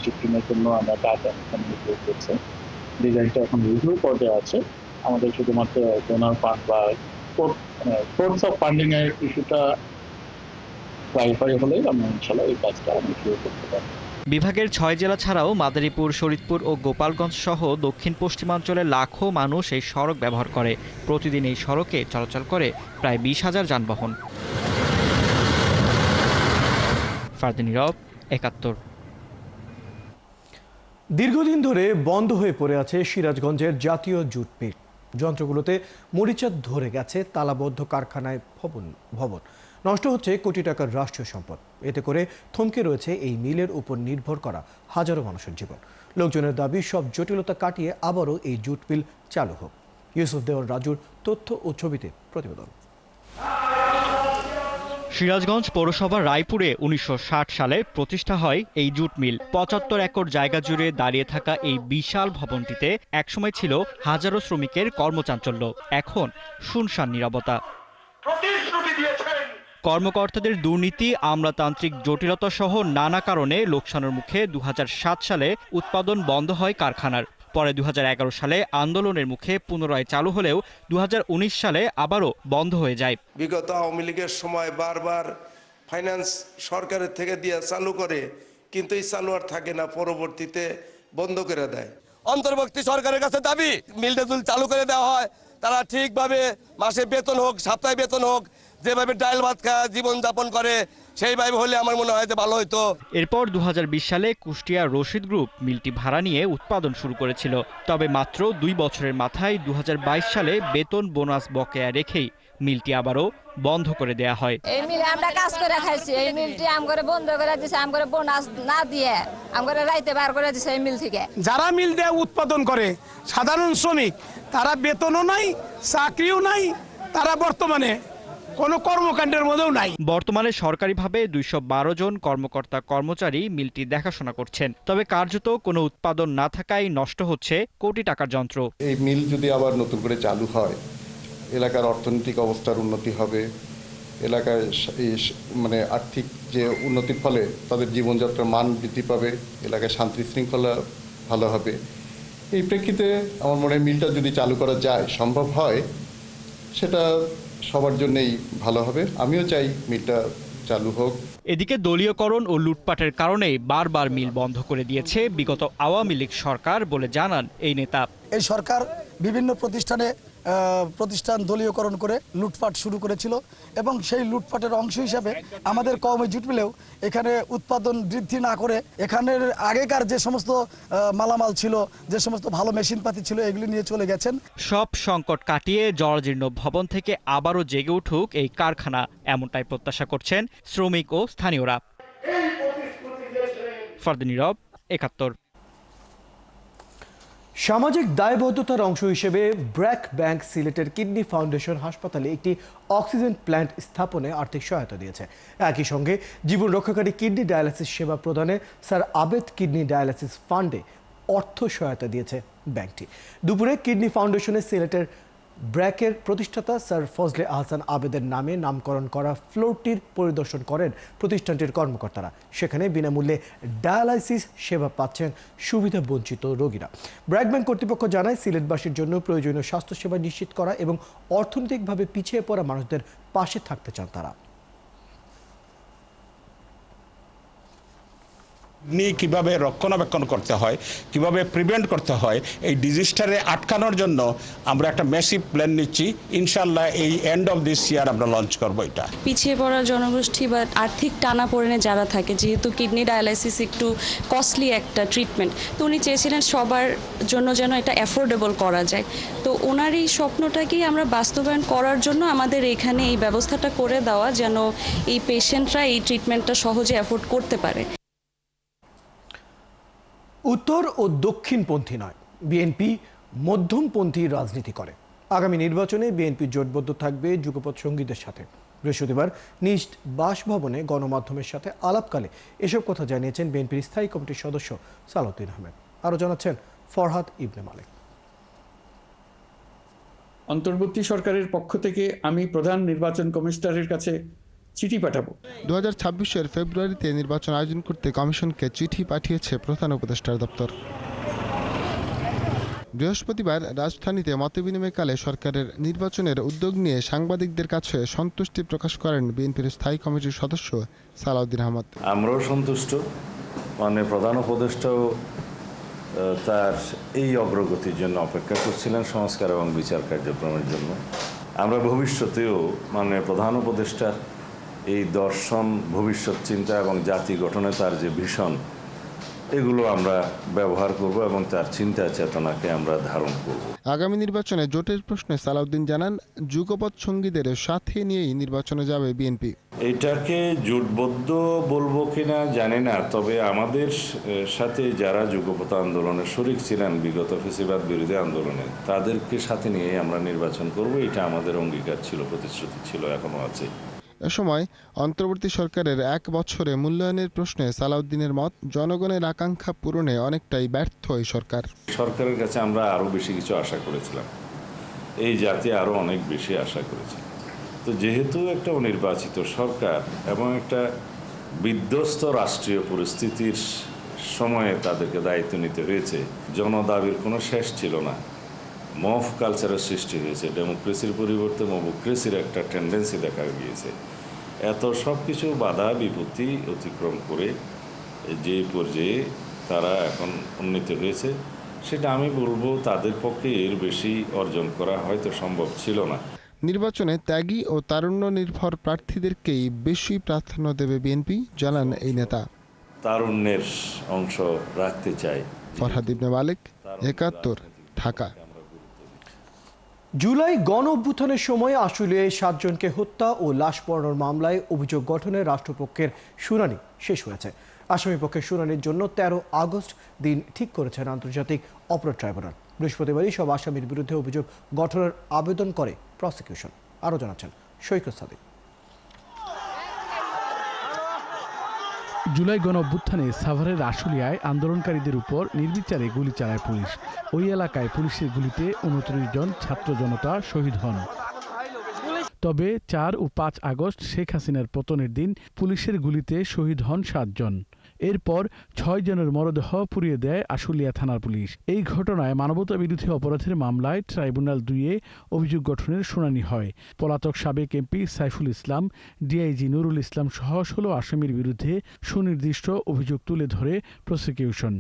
শিফটিংয়ের জন্য আমরা কাজ এখন রিভিউ করছি। ডিজাইনটা এখন রিভিউ পর্যায়ে আছে। আমাদের শুধুমাত্র ডোনার ফান্ড বা সোর্স অফ ফান্ডিং এর ইস্যুটা ক্লারিফাই হলেই আমরা ইনশাল্লাহ এই কাজটা আমরা শুরু করতে পারবো। বিভাগের 6 জেলা ছাড়াও মাদারীপুর, ফরিদপুর ও গোপালগঞ্জ সহ দক্ষিণ পশ্চিমাঞ্চলে লাখো মানুষ এই সড়ক ব্যবহার করে। প্রতিদিন এই সড়কে চলাচল করে প্রায় 20,000 যানবাহন। ফারদিন নীরব, 71। দীর্ঘদিন ধরে বন্ধ হয়ে পড়ে আছে সিরাজগঞ্জের জাতীয় জুট মিল। যন্ত্রগুলোতে মরিচা ধরে গেছে, তালাবদ্ধ কারখানায় ভবন নষ্ট হচ্ছে কোটি টাকার রাষ্ট্রীয় সম্পদ। এতে করে থমকে রয়েছে এই মিলের উপর নির্ভর করা হাজারো মানুষের জীবন। লোকজনের দাবি সব জটিলতা কাটিয়ে আবারও এই জুট মিল চালু হোক। ইউসুফ দেওয়ান রাজুর তথ্য ও ছবিতে প্রতিবেদন। সিরাজগঞ্জ পৌরসভার রায়পুরে 1960 সালে প্রতিষ্ঠা হয় এই জুট মিল। 75 একর জায়গা জুড়ে দাঁড়িয়ে থাকা এই বিশাল ভবনটিতে একসময় ছিল হাজারো শ্রমিকের কর্মচাঞ্চল্য। এখন শুনশান নীরবতা। কর্মকর্তাদের দুর্নীতি, আমলাতান্ত্রিক জটিলতা সহ নানা কারণে লোকসানের মুখে 2007 সালে উৎপাদন বন্ধ হয় কারখানার। পরে 2011 সালে আন্দোলনের মুখে পুনরায় চালু হলেও 2019 সালে আবারও বন্ধ হয়ে যায়। বিগত আওয়ামী লীগের সময় বারবার ফাইন্যান্স সরকারের থেকে দিয়ে চালু করে, কিন্তু এই চালু আর থাকে না, পরবর্তীতে বন্ধ করে দেয়। অন্তর্বর্তী সরকারের কাছে দাবি মিলটা যদি চালু করে দেওয়া হয়, তারা ঠিকভাবে মাসে বেতন হোক, সপ্তাহে বেতন হোক, যেভাবে ডাল ভাত খায় জীবনযাপন করে সেইভাবে হলে আমার মনে হয় যে ভালো হতো। এরপর 2020 সালে কুষ্টিয়া রশিদ গ্রুপ মিলটি ভাড়া নিয়ে উৎপাদন শুরু করেছিল। তবে মাত্র 2 বছরের মাথায় 2022 সালে বেতন বোনাস বকেয়া রেখেই মিলটি আবারও বন্ধ করে দেয়া হয়। এই মিলে আমরা কাজ করে খাইছি, এই মিলটি আমগরে বন্ধ করে দিছে, আমগরে বোনাস না দিয়ে আমগরে রাইতে বার করে দিছে এই মিল থেকে। যারা মিল দিয়ে উৎপাদন করে সাধারণ শ্রমিক, তারা বেতনও নাই, চাকরিও নাই, তারা বর্তমানে কোনো কর্মকাণ্ডের মধ্যেও নাই। বর্তমানে সরকারিভাবে 212 জন কর্মকর্তা কর্মচারী মিলটি দেখাশোনা করছেন। তবে কার্যত কোনো উৎপাদন না থাকায় নষ্ট হচ্ছে কোটি টাকার যন্ত্র। এই মিল যদি আবার নতুন করে চালু হয়, এলাকার অর্থনৈতিক অবস্থার উন্নতি হবে, এলাকায় মানে আর্থিক যে উন্নতির ফলে তাদের জীবনযাত্রার মান বৃদ্ধি পাবে, এলাকায় শান্তি শৃঙ্খলা ভালো হবে। এই প্রেক্ষিতে আমার মনে হয় মিলটা যদি চালু করা যায়, সম্ভব হয়, সেটা সবার জন্যই ভালো হবে। আমিও চাই মিলটা চালু হোক। এদিকে দলীয়করণ ও লুটপাটের কারণে বারবার মিল বন্ধ করে দিয়েছে বিগত আওয়ামী লীগ সরকার বলে জানান এই নেতা। এই সরকার বিভিন্ন প্রতিষ্ঠান দলীয়করণ করে লুটপাট শুরু করেছিল এবং সেই লুটপাটের অংশ হিসাবে আমাদের কওমি জুট মিলেও এখানে উৎপাদন বৃদ্ধি না করে এখানের আগেকার যে সমস্ত মালামাল ছিল, যে সমস্ত ভালো মেশিনপাতি ছিল, এগুলি নিয়ে চলে গেছেন। সব সংকট কাটিয়ে জরাজীর্ণ ভবন থেকে আবারও জেগে উঠুক এই কারখানা, এমনটাই প্রত্যাশা করছেন শ্রমিক ও স্থানীয়রা। ফারদিন নীরব, 71। সামাজিক দায়বদ্ধতার অংশ হিসেবে ব্র্যাক ব্যাংক সিলেটের কিডনি ফাউন্ডেশন হাসপাতালে একটি অক্সিজেন প্ল্যান্ট স্থাপনে আর্থিক সহায়তা দিয়েছে। একই সঙ্গে জীবন রক্ষাকারী কিডনি ডায়ালাসিস সেবা প্রদানে স্যার আবেদ কিডনি ডায়ালাসিস ফান্ডে অর্থ সহায়তা দিয়েছে ব্যাংকটি। দুপুরে কিডনি ফাউন্ডেশনের সিলেটের ব্র্যাকের প্রতিষ্ঠাতা স্যার ফজলে আহসান আবেদের নামে নামকরণ করা ফ্লোরটির পরিদর্শন করেন প্রতিষ্ঠানটির কর্মকর্তারা। সেখানে বিনামূল্যে ডায়ালাইসিস সেবা পাচ্ছেন সুবিধা বঞ্চিত রোগীরা। ব্র্যাক ব্যাংক কর্তৃপক্ষ জানায়, সিলেটবাসীর জন্য প্রয়োজনীয় স্বাস্থ্যসেবা নিশ্চিত করা এবং অর্থনৈতিকভাবে পিছিয়ে পড়া মানুষদের পাশে থাকতে চান তারা। কিভাবে রক্ষণাবেক্ষণ করতে হয়, কিভাবে প্রিভেন্ট করতে হয়, এই ডিজিজটারে আটকানোর জন্য আমরা একটা ম্যাসিভ প্ল্যান নিচ্ছি। ইনশাল্লাহ এই এন্ড অফ দিস ইয়ার আমরা লঞ্চ করবো। এটা পিছিয়ে পড়া জনগোষ্ঠী বা আর্থিক টানাপোড়েনে যারা থাকে, যেহেতু কিডনি ডায়ালাইসিস একটু কস্টলি একটা ট্রিটমেন্ট, তো উনি চেয়েছিলেন সবার জন্য যেন এটা অ্যাফোর্ডেবল করা যায়। তো ওনার এই স্বপ্নটাকেই আমরা বাস্তবায়ন করার জন্য আমাদের এখানে এই ব্যবস্থাটা করে দেওয়া, যেন এই পেশেন্টরা এই ট্রিটমেন্টটা সহজে অ্যাফোর্ড করতে পারে। উত্তর ও দক্ষিণপন্থী নয়, বিএনপি মধ্যমপন্থী রাজনীতি করে। আগামী নির্বাচনে বিএনপি জোটবদ্ধ থাকবে যুগপৎ সঙ্গীদের সাথে। বৃহস্পতিবার নিজ বাসভবনে গণমাধ্যমের সাথে আলাপকালে এসব কথা জানিয়েছেন বিএনপির স্থায়ী কমিটির সদস্য সালাউদ্দিন আহমেদ। আরও জানাচ্ছেন ফরহাদ ইবনে মালিক। অন্তর্বর্তী সরকারের পক্ষ থেকে আমি প্রধান নির্বাচন কমিশনারের কাছে চিঠি পাঠাবো। 2026-এর ফেব্রুয়ারিতে নির্বাচন আয়োজন করতে কমিশনকে চিঠি পাঠিয়েছে প্রধান উপদেষ্টার দপ্তর। বৃহস্পতিবার রাজধানীতে মতবিনিময়কালে সরকারের নির্বাচনের উদ্যোগ নিয়ে সাংবাদিকদের কাছে সন্তুষ্টি প্রকাশ করেন বিএনপির স্থায়ী কমিটির সদস্য সালাউদ্দিন আহমেদ। আমরাও সন্তুষ্ট, মানে প্রধান উপদেষ্টাও তার এই অগ্রগতির জন্য অপেক্ষা করছিলেন সংস্কার এবং বিচার কার্যক্রমের জন্য। আমরা ভবিষ্যতেও মানে প্রধান উপদেষ্টার এই দর্শন, ভবিষ্যৎ চিন্তা এবং জাতি গঠনে তার যে ভীষণ, এগুলো আমরা ব্যবহার করব এবং তার চিন্তা চেতনাকে আমরা ধারণ করব। আগামী নির্বাচনে জোটের প্রশ্নে সালাউদ্দিন জানান, যুগপৎ সঙ্গীদের সাথে নিয়েই নির্বাচনে যাবে বিএনপি। এটাকে জোটবদ্ধ বলবো কিনা জানি না, তবে আমাদের সাথে যারা যুগপৎ আন্দোলনে শরিক ছিলেন বিগত ফ্যাসিবাদ বিরোধী আন্দোলনে, তাদেরকে সাথে নিয়ে আমরা নির্বাচন করব, এটা আমাদের অঙ্গীকার ছিল, প্রতিশ্রুতি ছিল, এখনো আছে। এ সময় অন্তর্বর্তী সরকারের 1 বছরে মূল্যায়নের প্রশ্নে সালাউদ্দিনের মত, জনগণের আকাঙ্ক্ষা পূরণে অনেকটাই ব্যর্থ এই সরকার। সরকারের কাছে আমরা আরও বেশি কিছু আশা করেছিলাম, এই জাতি আরও অনেক বেশি আশা করেছে। তো যেহেতু একটা অনির্বাচিত সরকার এবং একটা বিধ্বস্ত রাষ্ট্রীয় পরিস্থিতির সময়ে তাদেরকে দায়িত্ব নিতে হয়েছে, জনদাবির কোনো শেষ ছিল না, মফ কালচারের সৃষ্টি হয়েছে, ডেমোক্রেসির পরিবর্তে মবোক্রেসির একটা টেন্ডেন্সি দেখা গিয়েছে। এত সব কিছু বাধা বিপত্তি অতিক্রম করে যে পর্যায়ে তারা এখন উন্নীত হয়েছে, সেটা আমি বলবো তাদের পক্ষে এর বেশি অর্জন করা হয়তো সম্ভব ছিল না। নির্বাচনে ত্যাগী ও তারুণ্য নির্ভর প্রার্থীদেরকেই বেশি প্রাধান্য দেবে বিএনপি, জানান এই নেতা। তারুণ্যের অংশ রাখতে চাই। ফরহাদ ইবনে মালিক, 71, ঢাকা। জুলাই গণ অভ্যুত্থানের সময় আশুলিয়ায় 7 জনকে হত্যা ও লাশ পোড়ানোর মামলায় অভিযোগ গঠনে রাষ্ট্রপক্ষের শুনানি শেষ হয়েছে। আসামি পক্ষের শুনানির জন্য 13 আগস্ট দিন ঠিক করেছেন আন্তর্জাতিক অপরাধ ট্রাইব্যুনাল। বৃহস্পতিবারই সব আসামির বিরুদ্ধে অভিযোগ গঠনের আবেদন করে প্রসিকিউশন। আরও জানাচ্ছেন সৈকত সাদিক। জুলাই গণ অভ্যুত্থানে সাভারের আশুলিয়ায় আন্দোলনকারীদের উপর নির্বিচারে গুলি চালায় পুলিশ। ওই এলাকায় পুলিশের গুলিতে 29 জন ছাত্র জনতা শহীদ হন। তবে 4 ও 5 আগস্ট শেখ হাসিনার পতনের দিন পুলিশের গুলিতে শহীদ হন 7 জন। এরপর 6 জনের মরদেহ পুড়িয়ে দেয় আশুলিয়া থানার পুলিশ। এই ঘটনায় মানবতা বিরোধী অপরাধের মামলায় ট্রাইব্যুনাল 2-এ অভিযোগ গঠনের শুনানি হয়। পলাতক সাবেক এমপি সাইফুল ইসলাম, ডিআইজি নুরুল ইসলাম সহ 16 আসামির বিরুদ্ধে সুনির্দিষ্ট অভিযোগ তুলে ধরে প্রসিকিউশন।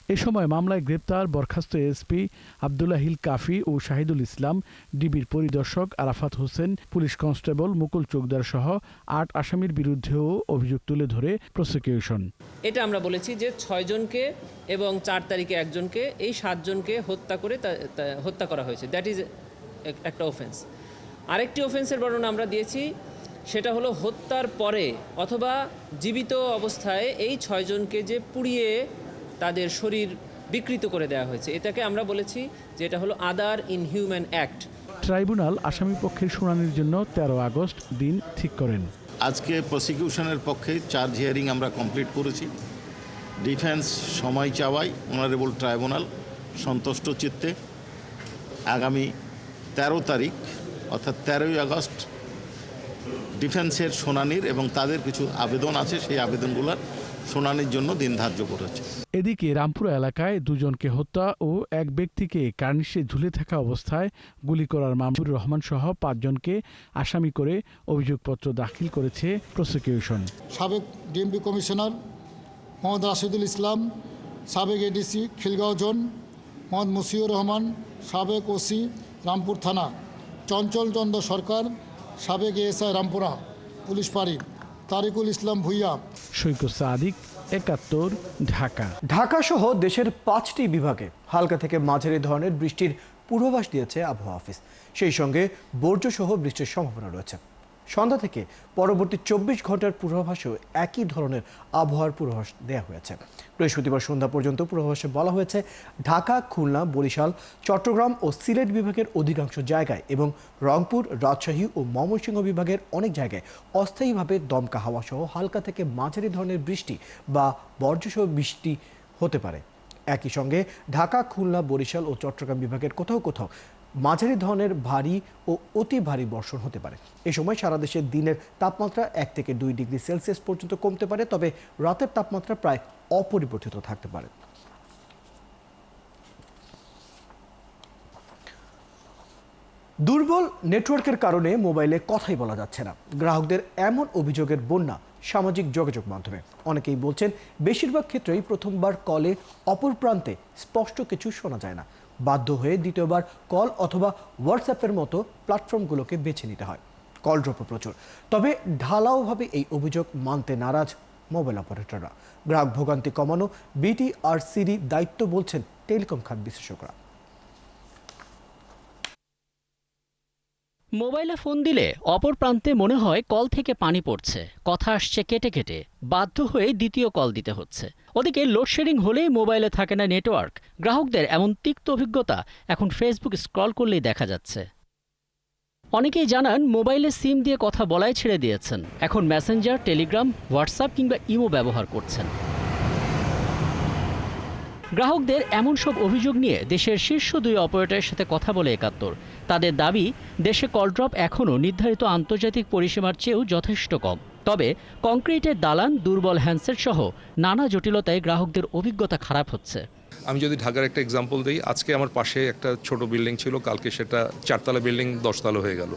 এ সময় মামলায় গ্রেপ্তার বরখাস্ত এসপি আব্দুল্লাহ হিল কাফি ও শাহিদুল ইসলাম, ডিবির পরিদর্শক আরাফাত হোসেন, পুলিশ কনস্টেবল মুকুল চোকদার সহ 8 আসামির বিরুদ্ধেও অভিযোগ তুলে ধরে প্রসিকিউশন। এটা আমরা বলেছি যে 6 জনকে এবং 4 তারিখে একজনকে, এই 7 জনকে হত্যা করা হয়েছে, দ্যাট ইজ একটা অফেন্স। আরেকটি অফেন্সের বর্ণনা আমরা দিয়েছি, সেটা হলো হত্যার পরে অথবা জীবিত অবস্থায় এই 6 জনকে যে পুড়িয়ে তাদের শরীর বিকৃত করে দেওয়া হয়েছে, এটাকে আমরা বলেছি যে এটা হলো আদার ইনহিউম্যান অ্যাক্ট। ট্রাইব্যুনাল আসামি পক্ষের শুনানির জন্য 13 আগস্ট দিন ঠিক করেন। আজকে প্রসিকিউশনের পক্ষে চার্জ হিয়ারিং আমরা কমপ্লিট করেছি। ডিফেন্স সময় চাওয়ায় অনারেবল ট্রাইব্যুনাল সন্তুষ্ট চিত্তে আগামী 13 তারিখ অর্থাৎ 13ই আগস্ট ডিফেন্সের শুনানির এবং তাদের কিছু আবেদন আছে, সেই আবেদনগুলোর শুনানির জন্য দিন ধার্য করেছে। এদিকে রামপুরা এলাকায় 2 জনকে হত্যা ও এক ব্যক্তিকে কার্নিশে ঝুলে থাকা অবস্থায় গুলি করার মামুনুর রহমান সহ 5 জনকে আসামি করে অভিযোগপত্র দাখিল করেছে প্রসিকিউশন। সাবেক ডিএমপি কমিশনার মোহাম্মদ রাশিদুল ইসলাম, সাবেক এডিসি খিলগাঁও জোন মোহাম্মদ মুসিউর রহমান, সাবেক ওসি রামপুর থানা চঞ্চল চন্দ্র সরকার, সাবেক এএসআই রামপুরা পুলিশ ফাঁড়ি তারিকুল ইসলাম ভুইয়া। সৈকত সাদিক, 71, ঢাকা। ঢাকা সহ দেশের 5টি বিভাগে হালকা থেকে মাঝারি ধরনের বৃষ্টির পূর্বাভাস দিয়েছে আবহাওয়া অফিস। সেই সঙ্গে বর্জ্য সহ বৃষ্টির সম্ভাবনা রয়েছে। সন্ধ্যা থেকে পরবর্তী 24 ঘন্টার পূর্বাভাসেও একই ধরনের আবহাওয়ার পূর্বাভাস দেওয়া হয়েছে। বৃহস্পতিবার সন্ধ্যা পর্যন্ত পূর্বাভাসে বলা হয়েছে ঢাকা, খুলনা, বরিশাল, চট্টগ্রাম ও সিলেট বিভাগের অধিকাংশ জায়গায় এবং রংপুর, রাজশাহী ও ময়মনসিংহ বিভাগের অনেক জায়গায় অস্থায়ীভাবে দমকা হাওয়া সহ হালকা থেকে মাঝারি ধরনের বৃষ্টি বা বজ্রসহ বৃষ্টি হতে পারে। একই সঙ্গে ঢাকা, খুলনা, বরিশাল ও চট্টগ্রাম বিভাগের কোথাও কোথাও মাঝারি ধরনের ভারী ও অতি ভারী বর্ষণ হতে পারে। এ সময় সারা দেশের দিনের তাপমাত্রা 1 থেকে 2 ডিগ্রি সেলসিয়াস পর্যন্ত কমতে পারে, তবে রাতের তাপমাত্রা প্রায় অপরিবর্তিত থাকতে পারে। দুর্বল নেটওয়ার্কের কারণে মোবাইলে কথাই বলা যাচ্ছে না, গ্রাহকদের এমন অভিযোগের বন্যা সামাজিক যোগাযোগ মাধ্যমে। অনেকেই বলছেন বেশিরভাগ ক্ষেত্রেই প্রথমবার কলে অপর প্রান্তে স্পষ্ট কিছু শোনা যায় না, বাধ্য হয়ে দ্বিতীয়বার কল অথবা হোয়াটসঅ্যাপের মতো প্ল্যাটফর্মগুলোকে বেছে নিতে হয়। কল ড্রপও প্রচুর, তবে ঢালাওভাবে এই অভিযোগ মানতে নারাজ মোবাইল অপারেটররা। গ্রাহক ভোগান্তি কমানো বিটিআরসির দায়িত্ব বলছেন টেলিকম খাত বিশেষজ্ঞরা। মোবাইলে ফোন দিলে অপর প্রান্তে মনে হয় কল থেকে পানি পড়ছে, কথা আসছে কেটে কেটে, বাধ্য হয়ে দ্বিতীয় কল দিতে হচ্ছে। ওদিকে লোডশেডিং হলেই মোবাইলে থাকে না নেটওয়ার্ক। গ্রাহকদের এমন তিক্ত অভিজ্ঞতা এখন ফেসবুক স্ক্রল করলেই দেখা যাচ্ছে। অনেকেই জানান মোবাইলে সিম দিয়ে কথা বলাই ছেড়ে দিয়েছেন, এখন মেসেঞ্জার, টেলিগ্রাম, হোয়াটসঅ্যাপ কিংবা ইমো ব্যবহার করছেন। গ্রাহকদের এমন সব অভিযোগ নিয়ে দেশের শীর্ষ 2 অপারেটরের সাথে কথা বলে ৭১। তাদের দাবি, দেশে কল ড্রপ এখনও নির্ধারিত আন্তর্জাতিক পরিসীমার চেয়েও যথেষ্ট কম। তবে কংক্রিটের দালান, দুর্বল হ্যান্ডসেট সহ নানা জটিলতায় গ্রাহকদের অভিজ্ঞতা খারাপ হচ্ছে। আমি যদি ঢাকার একটা এক্সাম্পল দিই, আজকে আমার পাশে একটা ছোট বিল্ডিং ছিল, কালকে সেটা 4 তলা বিল্ডিং 10 তলা হয়ে গেল।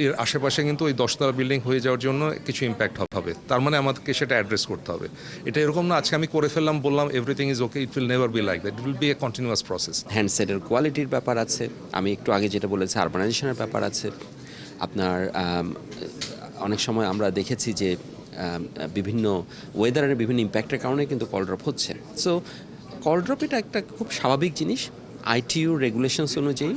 এর আশেপাশে কিন্তু ওই 10 তলা বিল্ডিং হয়ে যাওয়ার জন্য কিছু ইম্প্যাক্ট হবে, তার মানে আমাদেরকে সেটা অ্যাড্রেস করতে হবে। এটা এরকম না আজকে আমি করে ফেললাম, বললাম everything is okay, it will never be like that, it will be a continuous process. হ্যান্ডসেটের কোয়ালিটির ব্যাপার আছে, আমি একটু আগে যেটা বলেছি আরবানাইজেশনের ব্যাপার আছে। আপনার অনেক সময় আমরা দেখেছি যে বিভিন্ন ওয়েদারের বিভিন্ন ইম্প্যাক্টের কারণে কিন্তু কল ড্রপ হচ্ছে। সো কল ড্রপ এটা একটা খুব স্বাভাবিক জিনিস। আইটিইউ রেগুলেশনস অনুযায়ী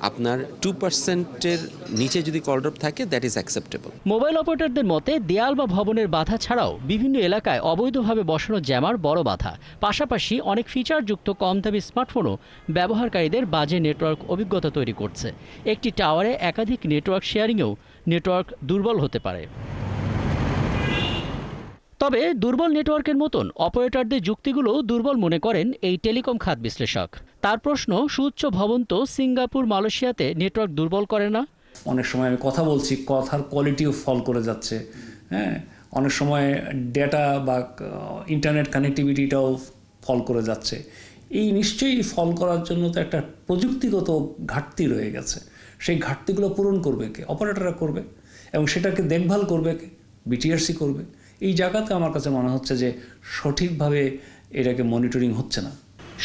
আপনার 2%-এর নিচে যদি কল ড্রপ থাকে, দ্যাট ইজ অ্যাকসেপ্টেবল। মোবাইল অপারেটরদের মতে দেয়াল বা ভবনের বাধা ছাড়াও বিভিন্ন এলাকায় অবৈধভাবে বসানো জ্যামার বড় বাধা। পাশাপাশি অনেক ফিচারযুক্ত কম দামি স্মার্টফোনও ব্যবহারকারীদের বাজে নেটওয়ার্ক অভিজ্ঞতা তৈরি করছে। একটি টাওয়ারে একাধিক নেটওয়ার্ক শেয়ারিংয়েও নেটওয়ার্ক দুর্বল হতে পারে। তবে দুর্বল নেটওয়ার্কের মতন অপারেটরদের যুক্তিগুলোও দুর্বল মনে করেন এই টেলিকম খাত বিশ্লেষক। তার প্রশ্ন, সুউচ্চ ভবন তো সিঙ্গাপুর, মালয়েশিয়াতে নেটওয়ার্ক দুর্বল করে না? অনেক সময় আমি কথা বলছি, কথার কোয়ালিটিও ফল করে যাচ্ছে। হ্যাঁ, অনেক সময় ডেটা বা ইন্টারনেট কানেক্টিভিটিটাও ফল করে যাচ্ছে। এই নিশ্চয়ই ফল করার জন্য তো একটা প্রযুক্তিগত ঘাটতি রয়ে গেছে। সেই ঘাটতিগুলো পূরণ করবে কে? অপারেটররা করবে, এবং সেটাকে দেখভাল করবে কে? বিটিআরসি করবে। এই জায়গাতে আমার কাছে মনে হচ্ছে যে সঠিকভাবে এটাকে মনিটরিং হচ্ছে না।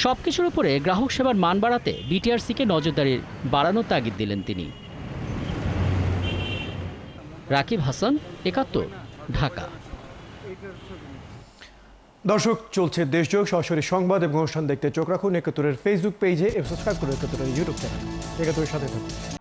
সব কিছুর উপরে গ্রাহক সেবার মান বাড়াতে বিটিআরসিকে নজরদারি বাড়ানোর তাগিদ দিলেন তিনি। রাকিব হাসান, ৭১, ঢাকা। দর্শক, চলছে দেশজোগ সরাসরি সংবাদ এবং অনুষ্ঠান দেখতে চোখ রাখুন ৭১-এর ফেসবুক পেজে এবং সাবস্ক্রাইব করুন ৭১-এর ইউটিউব চ্যানেল। ৭১-এর সাথে থাকুন।